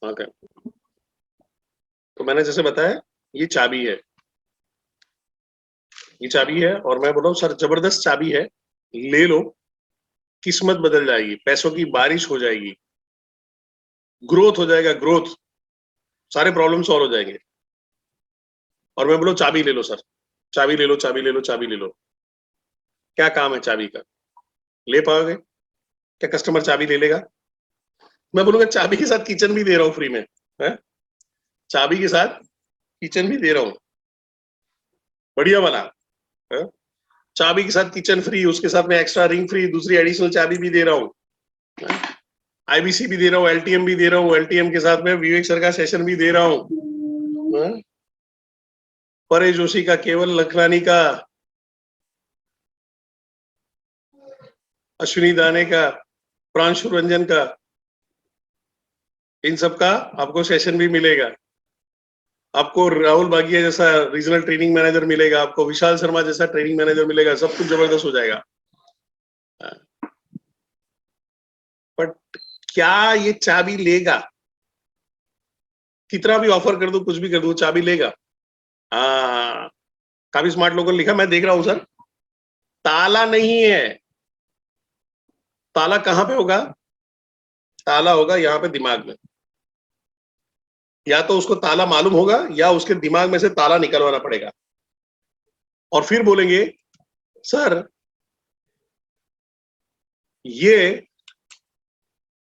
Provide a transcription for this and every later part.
Okay, तो मैंने जैसे बताया ये चाबी है, ये चाबी है, और मैं बोल रहा हूँ सर जबरदस्त चाबी है, ले लो, किस्मत बदल जाएगी, पैसों की बारिश हो जाएगी, ग्रोथ हो जाएगा, ग्रोथ, सारे प्रॉब्लम सॉल्व हो जाएंगे। और मैं बोलो चाबी ले लो सर, चाबी ले लो, चाबी ले लो, चाबी ले लो। क्या काम है चाबी का? ले पाओगे? क्या कस्टमर चाबी ले लेगा? मैं बोलूंगा चाबी के साथ किचन भी दे रहा हूँ फ्री में, है? चाबी के साथ किचन भी दे रहा हूँ, बढ़िया वाला, है? चाबी के साथ किचन फ्री, उसके साथ में एक्स्ट्रा रिंग फ्री, दूसरी एडिशनल चाबी भी दे रहा हूँ, आईबीसी भी दे रहा हूँ, एलटीएम भी दे रहा हूँ, एलटीएम के साथ में विवेक सर का सेशन भी दे रहा हूँ, परेश जोशी का, केवल लखरानी का, अश्विनी दाने का, प्रांशु रंजन का, इन सब का आपको सेशन भी मिलेगा। आपको राहुल बागिया जैसा रीजनल ट्रेनिंग मैनेजर मिलेगा, आपको विशाल शर्मा जैसा ट्रेनिंग मैनेजर मिलेगा, सब कुछ जबरदस्त हो जाएगा। बट क्या ये चाबी लेगा? कितना भी ऑफर कर दो, कुछ भी कर दो, चाबी लेगा? हाँ, काफी स्मार्ट लोगों ने लिखा, मैं देख रहा हूं सर, ताला नहीं है। ताला कहां पे होगा? ताला होगा यहाँ पे दिमाग में। या तो उसको ताला मालूम होगा या उसके दिमाग में से ताला निकलवाना पड़ेगा, और फिर बोलेंगे सर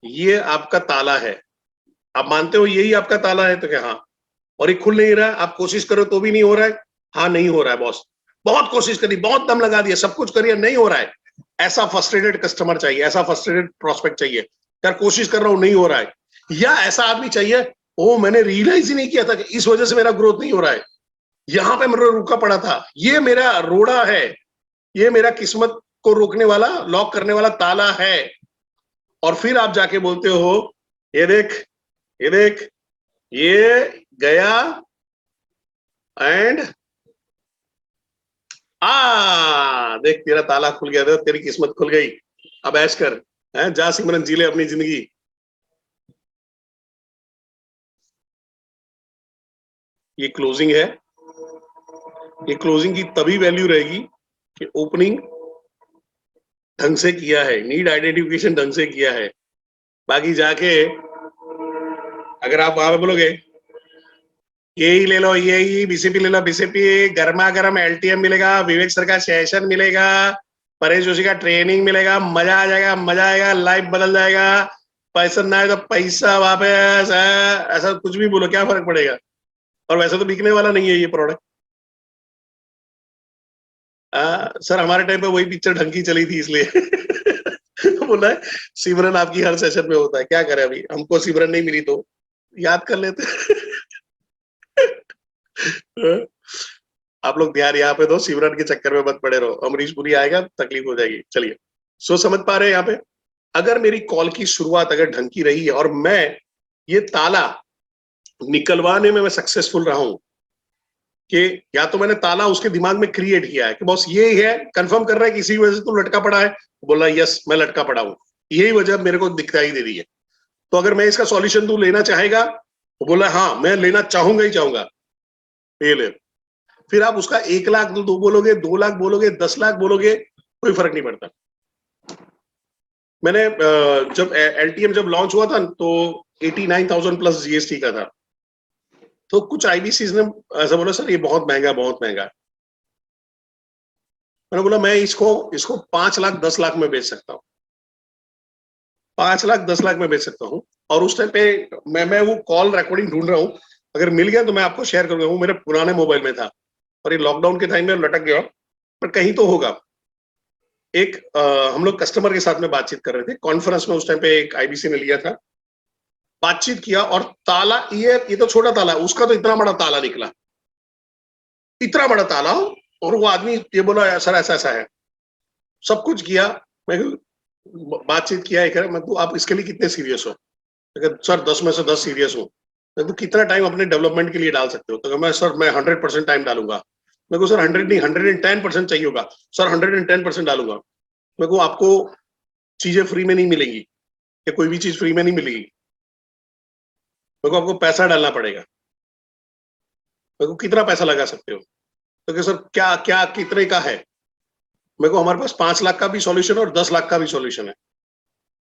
ये आपका ताला है, आप मानते हो यही आपका ताला है? तो क्या हाँ, और ये खुल नहीं रहा है, आप कोशिश करो तो भी नहीं हो रहा है? हाँ नहीं हो रहा है बॉस, बहुत कोशिश करी, बहुत दम लगा दिया, सब कुछ करिए, नहीं हो रहा है। ऐसा फ्रस्ट्रेटेड कस्टमर चाहिए, ऐसा फ्रस्ट्रेटेड प्रोस्पेक्ट चाहिए, यार कोशिश कर रहा हूं नहीं हो रहा है। या ऐसा आदमी चाहिए, ओ मैंने रियलाइज ही नहीं किया था कि इस वजह से मेरा ग्रोथ नहीं हो रहा है, यहां पे मेरा रुका पड़ा था, ये मेरा रोड़ा है, ये मेरा किस्मत को रोकने वाला, लॉक करने वाला ताला है। और फिर आप जाके बोलते हो ये देख, ये देख, ये गया एंड देख तेरा ताला खुल गया था, तेरी किस्मत खुल गई, अब ऐश कर, है जा सिमरन, जी ले अपनी जिंदगी। ये क्लोजिंग है, ये क्लोजिंग की तभी वैल्यू रहेगी कि ओपनिंग ढंग से किया है, नीड आइडेंटिफिकेशन ढंग से किया है। बाकी जाके अगर आप वहां पे बोलोगे यही ले लो, यही बीसीपी ले लो, बीसीपी गर्मा गर्म एलटीएम मिलेगा, विवेक सर का सेशन मिलेगा, परेश जोशी का ट्रेनिंग मिलेगा, मजा आ जाएगा, मजा आएगा, लाइफ बदल जाएगा, पैसा ना है तो पैसा वापस है, ऐसा कुछ भी बोलो, क्या फर्क पड़ेगा? और वैसे तो बिकने वाला नहीं है ये प्रोडक्ट। सर हमारे टाइम पे वही पिक्चर ढंग की चली थी इसलिए बोला है सिमरन आपकी हर सेशन में होता है, क्या करें, अभी हमको सिमरन नहीं मिली तो याद कर लेते आप लोग ध्यान यहाँ पे दो, सिमरन के चक्कर में मत पड़े रहो, अमरीश पुरी आएगा तकलीफ हो जाएगी। चलिए, सो समझ पा रहे हैं यहाँ पे, अगर मेरी कॉल की शुरुआत अगर ढंग की रही है और मैं ये ताला निकलवाने में मैं सक्सेसफुल रहा हूं, कि या तो मैंने ताला उसके दिमाग में क्रिएट किया है कि बॉस ये है, कंफर्म कर रहा है कि इसी वजह से तू लटका पड़ा है, बोला यस मैं लटका पड़ा हूं, यही वजह मेरे को दिखाई दे रही है, तो अगर मैं इसका सॉल्यूशन तू लेना चाहेगा, वो बोला हाँ मैं लेना चाहूंगा ही चाहूंगा, ये ले। फिर आप उसका 1 लाख दो बोलोगे, 2 लाख बोलोगे, 10 लाख बोलोगे, कोई फर्क नहीं पड़ता। मैंने जब एलटीएम जब लॉन्च हुआ था तो 89,000 प्लस जीएसटी का था, तो कुछ आईबीसी ने ऐसा बोला सर ये बहुत महंगा, बहुत महंगा। मैंने बोला मैं इसको इसको 5 लाख 10 लाख में बेच सकता हूँ, 5 लाख 10 लाख में बेच सकता हूँ। और उस टाइम पे मैं वो कॉल रिकॉर्डिंग ढूंढ रहा हूँ, अगर मिल गया तो मैं आपको शेयर करूंगा, वो मेरे पुराने मोबाइल में था और ये लॉकडाउन के टाइम में लटक गया, पर कहीं तो होगा। एक हम लोग कस्टमर के साथ में बातचीत कर रहे थे कॉन्फ्रेंस में, उस टाइम पे एक आईबीसी ने लिया था, बातचीत किया और ताला, ये तो छोटा ताला, उसका तो इतना बड़ा ताला निकला, इतना बड़ा ताला। और वो आदमी ये बोला सर ऐसा ऐसा है, सब कुछ किया। मैं बातचीत किया, एक मैं तो आप इसके लिए कितने सीरियस हो? सर 10 में से 10 सीरियस हूँ। मैं तो कितना टाइम अपने डेवलपमेंट के लिए डाल सकते हो? तो मैं सर मैं 100% टाइम डालूंगा। मेरे को सर 100 नहीं 110% चाहिए होगा। सर 110% डालूंगा। मेरे को आपको चीजें फ्री में नहीं मिलेंगी, या कोई भी चीज फ्री में नहीं मिलेगी। मेरे को आपको पैसा डालना पड़ेगा, मेरे को कितना पैसा लगा सकते हो? तो सर क्या क्या कितने का है? मेरे को हमारे पास 5 लाख का भी सॉल्यूशन और 10 लाख का भी सॉल्यूशन है।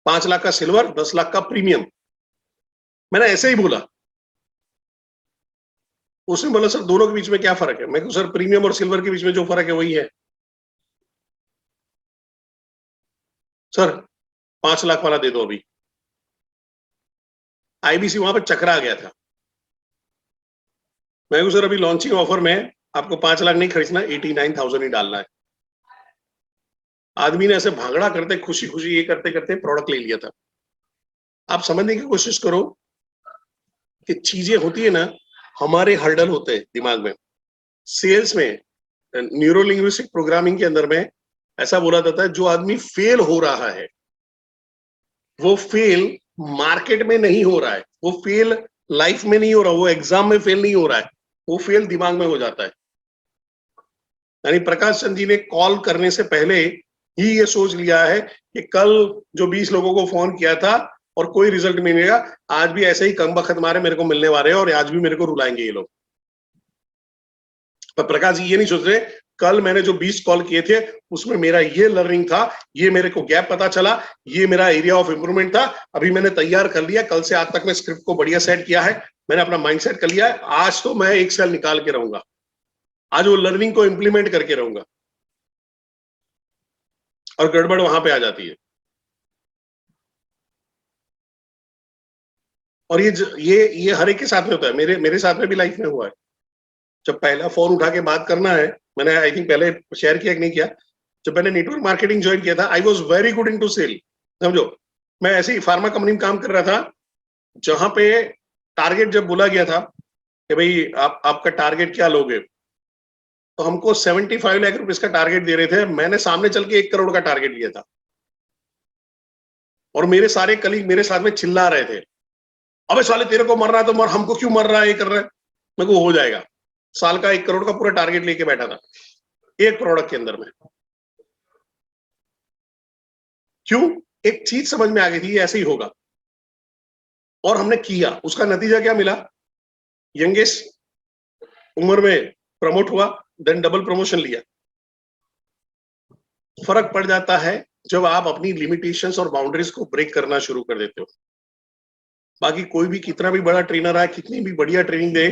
5 लाख का सिल्वर, 10 लाख का प्रीमियम। मैंने ऐसे ही बोला। उसने बोला सर दोनों के बीच में क्या फर्क है? मैं सर प्रीमियम और सिल्वर के बीच में जो फर्क है वही है। सर 5 लाख वाला दे दो अभी। आईबीसी वहां पर चकरा गया था। मैं सर अभी लॉन्चिंग ऑफर में आपको 5 लाख नहीं खरीदना, 89,000 ही डालना है। आदमी ने ऐसे भागड़ा करते खुशी खुशी ये करते करते प्रोडक्ट ले लिया था। आप समझने की कोशिश करो कि चीजें होती है ना, हमारे हर्डल होते हैं दिमाग में। सेल्स में न्यूरो लिंग्विस्टिक प्रोग्रामिंग के अंदर में ऐसा बोला जाता है, जो आदमी फेल हो रहा है वो फेल मार्केट में नहीं हो रहा है, वो फेल लाइफ में नहीं हो रहा, वो एग्जाम में फेल नहीं हो रहा है, वो फेल दिमाग में हो जाता है। यानी प्रकाश चंद जी ने कॉल करने से पहले ही ये सोच लिया है कि कल जो 20 लोगों को फोन किया था और कोई रिजल्ट नहीं मिलेगा, आज भी ऐसे ही कम बखत मारे मेरे को मिलने वाले हैं और आज भी मेरे को रुलाएंगे ये लोग। पर प्रकाश जी ये नहीं सोच रहे कल मैंने जो 20 कॉल किए थे उसमें मेरा ये लर्निंग था, ये मेरे को गैप पता चला, ये मेरा एरिया ऑफ इंप्रूवमेंट था, अभी मैंने तैयार कर लिया, कल से आज तक मैं स्क्रिप्ट को बढ़िया सेट किया है, मैंने अपना माइंडसेट कर लिया है, आज तो मैं एक सेल निकाल के रहूंगा, आज वो लर्निंग को इंप्लीमेंट करके रहूंगा। और गड़बड़ वहां पे आ जाती है। और ये हर एक के साथ में होता है, मेरे साथ में भी लाइफ में हुआ है। जब पहला फोन उठा के बात करना है, मैंने आई थिंक पहले शेयर किया कि नहीं किया, जब मैंने नेटवर्क मार्केटिंग ज्वाइन किया था, I was very good in to sell. समझो, मैं ऐसे ही फार्मा कंपनी में काम कर रहा था, जहां पे टारगेट जब बोला गया था कि भाई आपका टारगेट क्या लोगे, तो हमको 75 लाख रुपए का टारगेट दे रहे थे, मैंने सामने चल के 1 करोड़ का टारगेट लिया था। और मेरे सारे कलीग मेरे साथ में चिल्ला रहे थे, अबे साले तेरे को मर रहा है तो मर, हमको क्यों मर रहा है, ये कर रहा है। मेरे को हो जाएगा। साल का 1 करोड़ का पूरा टारगेट लेके बैठा था एक प्रोडक्ट के अंदर में। क्यों? एक चीज समझ में आ गई थी ये ऐसे ही होगा, और हमने किया। उसका नतीजा क्या मिला? यंगेस्ट उम्र में प्रमोट हुआ, देन डबल प्रमोशन लिया। फर्क पड़ जाता है जब आप अपनी लिमिटेशंस और बाउंड्रीज को ब्रेक करना शुरू कर देते हो। बाकी कोई भी कितना भी बड़ा ट्रेनर है, कितनी भी बढ़िया ट्रेनिंग दे,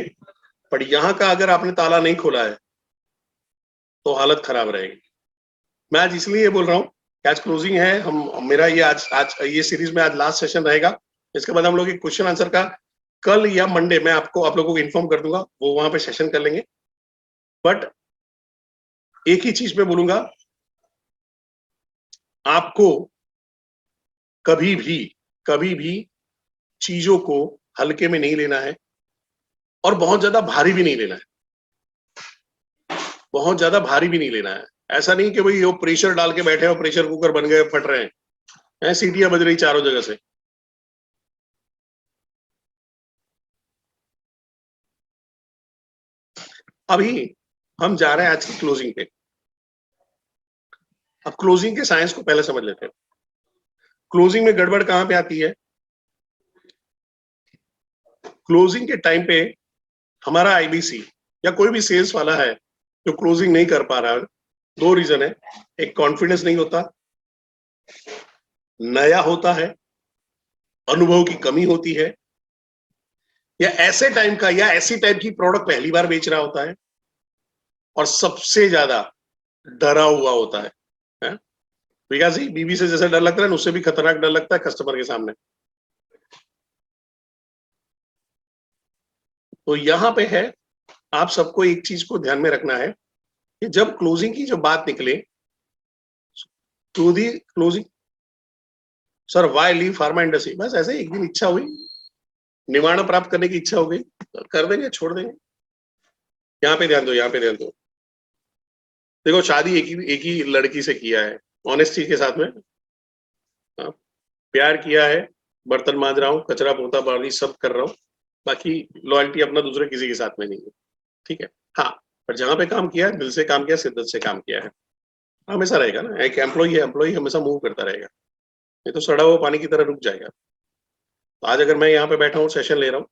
पर यहां का अगर आपने ताला नहीं खोला है तो हालत खराब रहेगी। मैं आज इसलिए बोल रहा हूँ, आज क्लोजिंग है, हम मेरा ये आज ये सीरीज में आज लास्ट सेशन रहेगा। इसके बाद हम लोग एक क्वेश्चन आंसर का कल या मंडे मैं आप लोगों को इन्फॉर्म कर दूंगा, वो वहां पे सेशन कर लेंगे। बट एक ही चीज में बोलूंगा, आपको कभी भी चीजों को हल्के में नहीं लेना है और बहुत ज्यादा भारी भी नहीं लेना है, बहुत ज्यादा भारी भी नहीं लेना है। ऐसा नहीं कि भाई वो प्रेशर डाल के बैठे हो, प्रेशर कुकर बन गए, फट रहे हैं, सीटियां बज रही चारों जगह से। अभी हम जा रहे हैं आज की क्लोजिंग पे। अब क्लोजिंग के साइंस को पहले समझ लेते हैं। क्लोजिंग में गड़बड़ कहां पे आती है? क्लोजिंग के टाइम पे हमारा आईबीसी या कोई भी सेल्स वाला है जो क्लोजिंग नहीं कर पा रहा है, 2 रीजन है। एक कॉन्फिडेंस नहीं होता, नया होता है, अनुभव की कमी होती है, या ऐसे टाइम का या ऐसी टाइप की प्रोडक्ट पहली बार बेच रहा होता है, और सबसे ज्यादा डरा हुआ होता है? विकास जी, बीबी से जैसे डर लगता है उससे भी खतरनाक डर लगता है कस्टमर के सामने। तो यहां पे है, आप सबको एक चीज को ध्यान में रखना है कि जब क्लोजिंग की जो बात निकले, closing sir why leave pharma industry, बस ऐसे एक दिन इच्छा हुई, निवारण प्राप्त करने की इच्छा हो गई, तो कर देंगे, छोड़ देंगे। यहाँ पे ध्यान दो, यहाँ पे ध्यान दो। देखो, शादी एक ही लड़की से किया है, ऑनेस्टी के साथ में। हाँ, प्यार किया है, बर्तन मांज रहा हूँ, कचरा पोता बाड़ी सब कर रहा हूँ, बाकी लॉयल्टी अपना दूसरे किसी के साथ में नहीं है, ठीक है। हाँ, पर जहां पे काम किया है, दिल से काम किया, शिद्दत से काम किया है, हमेशा रहेगा ना। एक एम्प्लॉई है, एम्प्लॉई हमेशा मूव करता रहेगा, नहीं तो सड़ा हुआ पानी की तरह रुक जाएगा। तो आज अगर मैं यहाँ पे बैठा हूँ, सेशन ले रहा हूँ,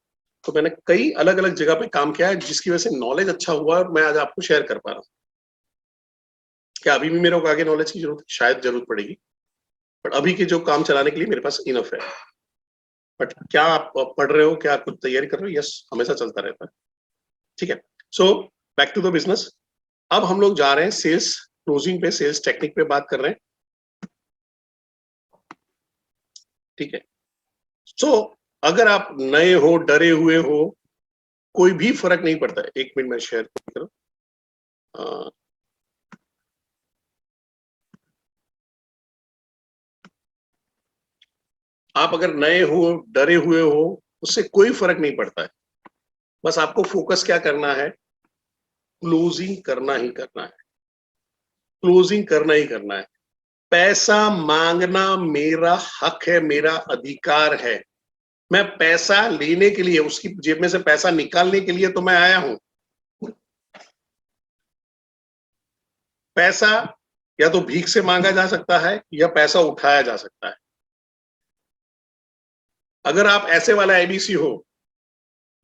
तो मैंने कई अलग अलग जगह पे काम किया है, जिसकी वजह से नॉलेज अच्छा हुआ और मैं आज आपको शेयर कर पा रहा हूँ। क्या अभी भी मेरे को आगे नॉलेज की जरूरत है? शायद जरूरत पड़ेगी, बट अभी के जो काम चलाने के लिए मेरे पास इनफ है। बट क्या आप पढ़ रहे हो, क्या आप कुछ तैयारी कर रहे हो? यस, हमेशा चलता रहता है। ठीक है, so back to the business. अब हम लोग जा रहे हैं सेल्स क्लोजिंग पे, सेल्स टेक्निक पे बात कर रहे हैं। ठीक है, सो अगर आप नए हो, डरे हुए हो, कोई भी फर्क नहीं पड़ता है। एक मिनट में शेयर करो। आप अगर नए हो, डरे हुए हो, उससे कोई फर्क नहीं पड़ता है। बस आपको फोकस क्या करना है? क्लोजिंग करना ही करना है, क्लोजिंग करना ही करना है। पैसा मांगना मेरा हक है, मेरा अधिकार है। मैं पैसा लेने के लिए, उसकी जेब में से पैसा निकालने के लिए तो मैं आया हूं। पैसा या तो भीख से मांगा जा सकता है या पैसा उठाया जा सकता है। अगर आप ऐसे वाला एबीसी हो,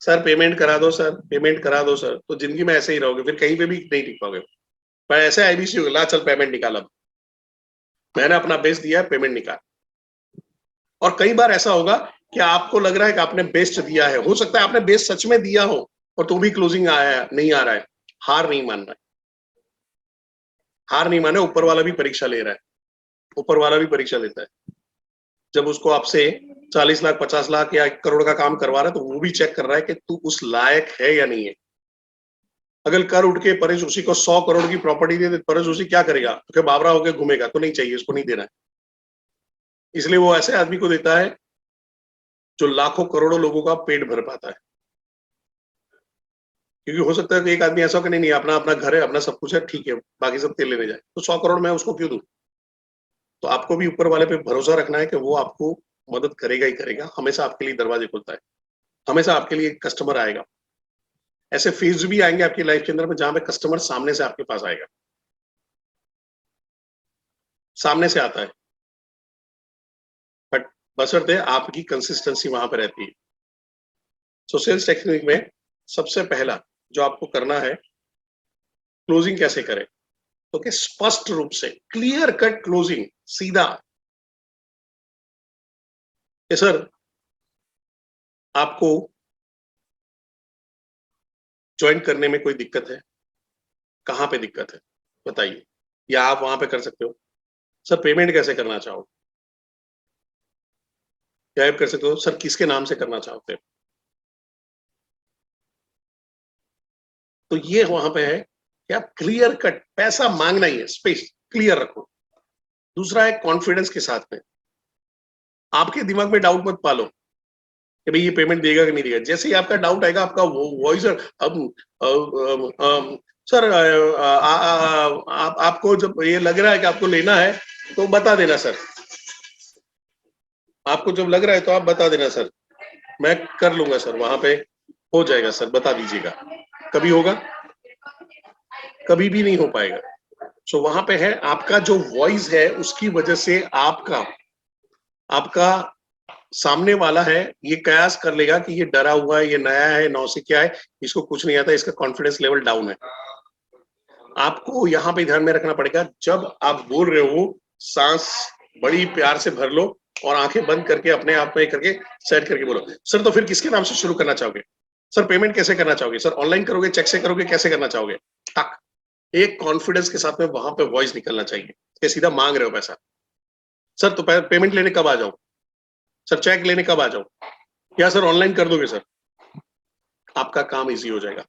सर पेमेंट करा दो, सर पेमेंट करा दो सर, तो जिंदगी में ऐसे ही रहोगे, फिर कहीं पे भी नहीं टिक पाओगे। पर ऐसे आईबीसी हो, ला चल पेमेंट निकाल, अब मैंने अपना बेस्ट दिया है, पेमेंट निकाल। और कई बार ऐसा होगा कि आपको लग रहा है कि आपने बेस्ट दिया है, हो सकता है आपने बेस्ट सच में दिया हो और तो भी क्लोजिंग आया नहीं, आ रहा है। हार नहीं मानना है, हार नहीं माने। ऊपर वाला भी परीक्षा ले रहा है, ऊपर वाला भी परीक्षा लेता है। जब उसको आपसे 40 लाख 50 लाख या 1 करोड़ का काम करवा रहा है, तो वो भी चेक कर रहा है कि तू उस लायक है या नहीं है। अगर कर उठ के परेश उसी को 100 करोड़ की प्रॉपर्टी दे, परेश उसी क्या करेगा? तो बाबरा होकर घूमेगा, तो नहीं चाहिए, उसको नहीं देना है। इसलिए वो ऐसे आदमी को देता है जो लाखों करोड़ों लोगों का पेट भर पाता है। क्योंकि हो सकता है कि एक आदमी ऐसा कि नहीं, अपना अपना घर है, अपना सब कुछ है, ठीक है, बाकी सब तेल लेने जाए, तो 100 करोड़ मैं उसको क्यों दूं? तो आपको भी ऊपर वाले पे भरोसा रखना है कि वो आपको मदद करेगा ही करेगा। हमेशा आपके लिए दरवाजे खुलता है, हमेशा आपके लिए कस्टमर आएगा। ऐसे फेज भी आएंगे आपकी लाइफ के अंदर में जहां पे कस्टमर सामने से आपके पास आएगा, सामने से आता है, बट बशर्ते आपकी कंसिस्टेंसी वहां पर रहती है। सो सेल्स टेक्निक में सबसे पहला जो आपको करना है, क्लोजिंग कैसे करें? तो कि स्पष्ट रूप से क्लियर कट क्लोजिंग, सीधा कि सर आपको ज्वाइन करने में कोई दिक्कत है? कहां पे दिक्कत है बताइए, या आप वहां पे कर सकते हो। सर पेमेंट कैसे करना चाहो? क्या आप कर सकते हो? सर किसके नाम से करना चाहते हो? तो ये वहां पे है कि आप क्लियर कट, पैसा मांगना ही है, स्पेस क्लियर रखो। दूसरा है कॉन्फिडेंस के साथ में, आपके दिमाग में डाउट मत पालो कि भाई ये पेमेंट देगा कि नहीं देगा। जैसे ही आपका डाउट आएगा, आपका वो वॉइस अब सर आपको जब ये लग रहा है कि आपको लेना है तो बता देना सर। आपको जब लग रहा है तो आप बता देना सर, मैं कर लूंगा सर, वहां पे हो जाएगा सर, बता दीजिएगा। कभी होगा? कभी भी नहीं हो पाएगा। सो वहां पे है आपका जो वॉइस है, उसकी वजह से आपका आपका सामने वाला है ये कयास कर लेगा कि ये डरा हुआ है, ये नया है, नौसिखिया है, इसको कुछ नहीं आता, इसका कॉन्फिडेंस लेवल डाउन है। आपको यहाँ पे ध्यान में रखना पड़ेगा, जब आप बोल रहे हो सांस बड़ी प्यार से भर लो और आंखें बंद करके अपने आप में करके सेट करके बोलो, सर तो फिर किसके नाम से शुरू करना चाहोगे? सर पेमेंट कैसे करना चाहोगे? सर ऑनलाइन करोगे, चेक से करोगे, कैसे करना चाहोगे? टक, एक कॉन्फिडेंस के साथ में वहां पे वॉइस निकलना चाहिए कि सीधा मांग रहे हो पैसा। सर तो पेमेंट लेने कब आ जाऊं? सर चेक लेने कब आ जाऊं? या सर ऑनलाइन कर दोगे सर? आपका काम इजी हो जाएगा।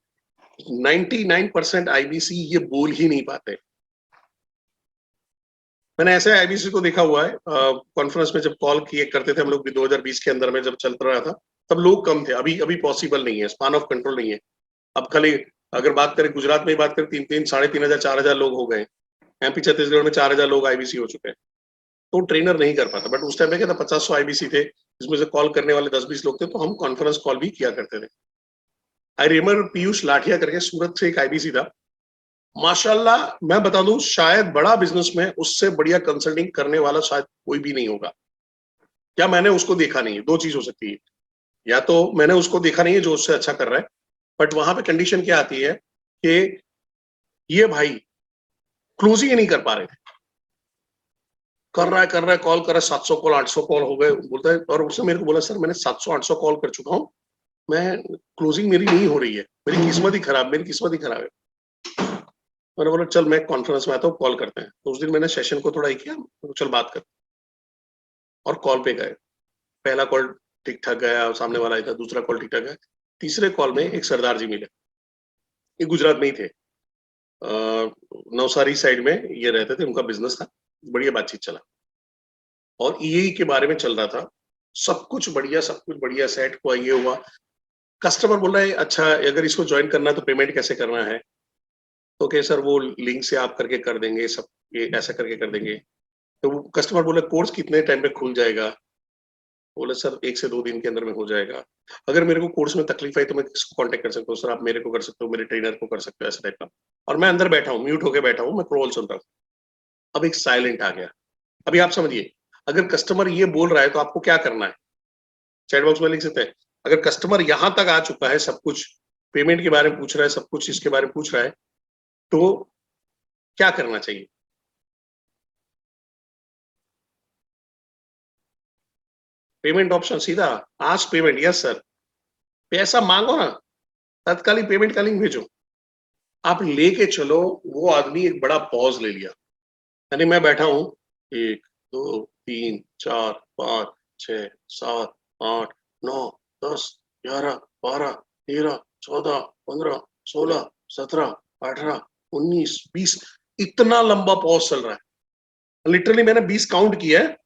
99% आईबीसी ये बोल ही नहीं पाते। मैंने ऐसे आईबीसी को देखा हुआ है, कॉन्फ्रेंस में जब कॉल किए करते थे हम लोग भी 2020 के अंदर में जब चल रहा था, तब लोग कम थे। अभी अभी पॉसिबल नहीं है, स्पान ऑफ कंट्रोल नहीं है। अब खाली अगर बात करें गुजरात में ही बात करें, 3-3, 3,500, 4,000 लोग हो गए। एमपी छत्तीसगढ़ में 4,000 लोग आईबीसी हो चुके हैं। तो ट्रेनर नहीं कर पाता, बट उस टाइम में क्या था, 50-100 आईबीसी थे, जिसमें से कॉल करने वाले 10-20 लोग थे, तो हम कॉन्फ्रेंस कॉल भी किया करते थे। आई रिमेम्बर पीयूष लाठिया करके सूरत से एक आईबीसी था, माशाल्लाह मैं बता दूं, शायद बड़ा बिजनेस में उससे बढ़िया कंसल्टिंग करने वाला शायद कोई भी नहीं होगा। क्या मैंने उसको देखा नहीं है। दो चीज हो सकती है, या तो मैंने उसको देखा नहीं है जो उससे अच्छा कर रहा है, बट वहां पे कंडीशन क्या आती है कि ये भाई क्लोजिंग ही नहीं कर पा रहे थे, कर रहा है कॉल कर रहा है, 700 कॉल 800 कॉल हो गए, बोलता है। और उसने मेरे को बोला सर मैंने 700 800 कॉल कर चुका हूँ, मैं क्लोजिंग मेरी नहीं हो रही है, मेरी किस्मत ही खराब, मेरी किस्मत ही खराब है। मैंने बोला चल मैं कॉन्फ्रेंस में आता हूँ, कॉल करते हैं। तो उस दिन मैंने सेशन को थोड़ा ही किया, चल बात कर, और कॉल पे गए। पहला कॉल ठीक ठाक गया, सामने वाला ही था, दूसरा कॉल ठीक ठाक गया, तीसरे कॉल में एक सरदार जी मिले, ये गुजरात में ही थे, नवसारी साइड में ये रहते थे, उनका बिजनेस था, बढ़िया बातचीत चला और ईए के बारे में चल रहा था, सब कुछ बढ़िया सेट हुआ, ये हुआ। कस्टमर बोल रहा है अच्छा अगर इसको ज्वाइन करना है तो पेमेंट कैसे करना है, तो कहे सर वो लिंक से आप करके कर देंगे, सब ये ऐसा करके कर देंगे। तो वो कस्टमर बोले कोर्स कितने टाइम पे खुल जाएगा, बोले सर 1 से 2 दिन के अंदर में हो जाएगा। अगर मेरे को कोर्स में तकलीफ आई तो मैं किसको कांटेक्ट कर सकता हूँ, सर आप मेरे को कर सकते हो, मेरे ट्रेनर को कर सकते हो, ऐसा टाइप का। और मैं अंदर बैठा हूँ, म्यूट होके बैठा हूँ, मैं कॉल सुन रहा हूँ। अब एक साइलेंट आ गया। अभी आप समझिए, अगर कस्टमर ये बोल रहा है तो आपको क्या करना है, चैट बॉक्स में लिख सकते हैं। अगर कस्टमर यहां तक आ चुका है, सब कुछ पेमेंट के बारे में पूछ रहा है, सब कुछ इसके बारे में पूछ रहा है, तो क्या करना चाहिए? पेमेंट ऑप्शन सीधा आस्क पेमेंट, यस सर, पैसा मांगो ना, तत्कालीन पेमेंट का लिंक भेजो, आप लेके चलो। वो आदमी एक बड़ा पॉज ले लिया, यानी मैं बैठा हूं, 1 2 3 4 5 6 7 8 9 10 11 12 13 14 15 16 17 18 19 20, इतना लंबा पॉज चल रहा है, लिटरली मैंने 20 काउंट किया है।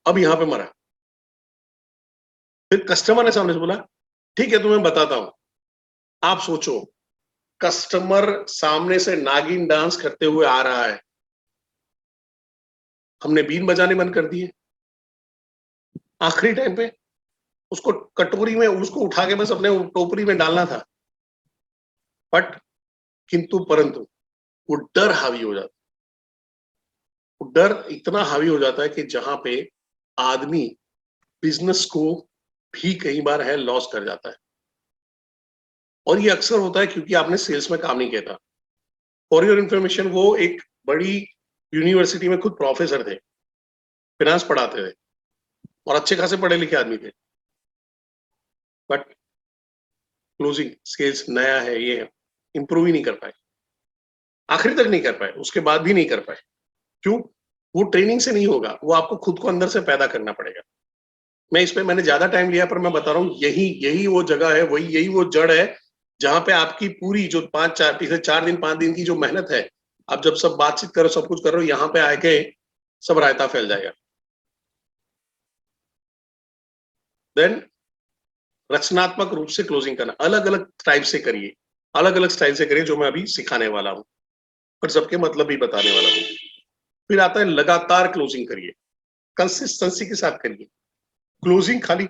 अब यहां पे मरा। फिर कस्टमर ने सामने से बोला ठीक है तुम्हें बताता हूं। आप सोचो, कस्टमर सामने से नागिन डांस करते हुए आ रहा है, हमने बीन बजाने बंद कर दिए, आखिरी टाइम पे उसको कटोरी में उसको उठा के बस अपने टोकरी में डालना था, बट किंतु परंतु वो डर हावी हो जाता, वो डर इतना हावी हो जाता है कि जहां पे आदमी बिजनेस को भी कई बार है लॉस कर जाता है। और ये अक्सर होता है क्योंकि आपने सेल्स में काम नहीं किया था। फॉर योर इंफॉर्मेशन, वो एक बड़ी यूनिवर्सिटी में खुद प्रोफेसर थे, फिनांस पढ़ाते थे और अच्छे खासे पढ़े लिखे आदमी थे, बट क्लोजिंग स्किल्स नया है, ये है, इंप्रूव ही नहीं कर पाए, आखिर तक नहीं कर पाए, उसके बाद भी नहीं कर पाए। क्यों? वो ट्रेनिंग से नहीं होगा, वो आपको खुद को अंदर से पैदा करना पड़ेगा। मैं इस पे मैंने ज्यादा टाइम लिया, पर मैं बता रहा हूँ यही यही वो जगह है, वही यही वो जड़ है जहां पे आपकी पूरी जो 4 दिन 5 दिन की जो मेहनत है, आप जब सब बातचीत करो, सब कुछ करो, यहाँ पे आके सब रायता फैल जाएगा। देन रचनात्मक रूप से क्लोजिंग करना, अलग अलग टाइप से करिए, अलग अलग स्टाइल से करिए, जो मैं अभी सिखाने वाला हूँ और सबके मतलब भी बताने वाला हूँ। फिर आता है लगातार क्लोजिंग करिए, कंसिस्टेंसी के साथ करिए। क्लोजिंग खाली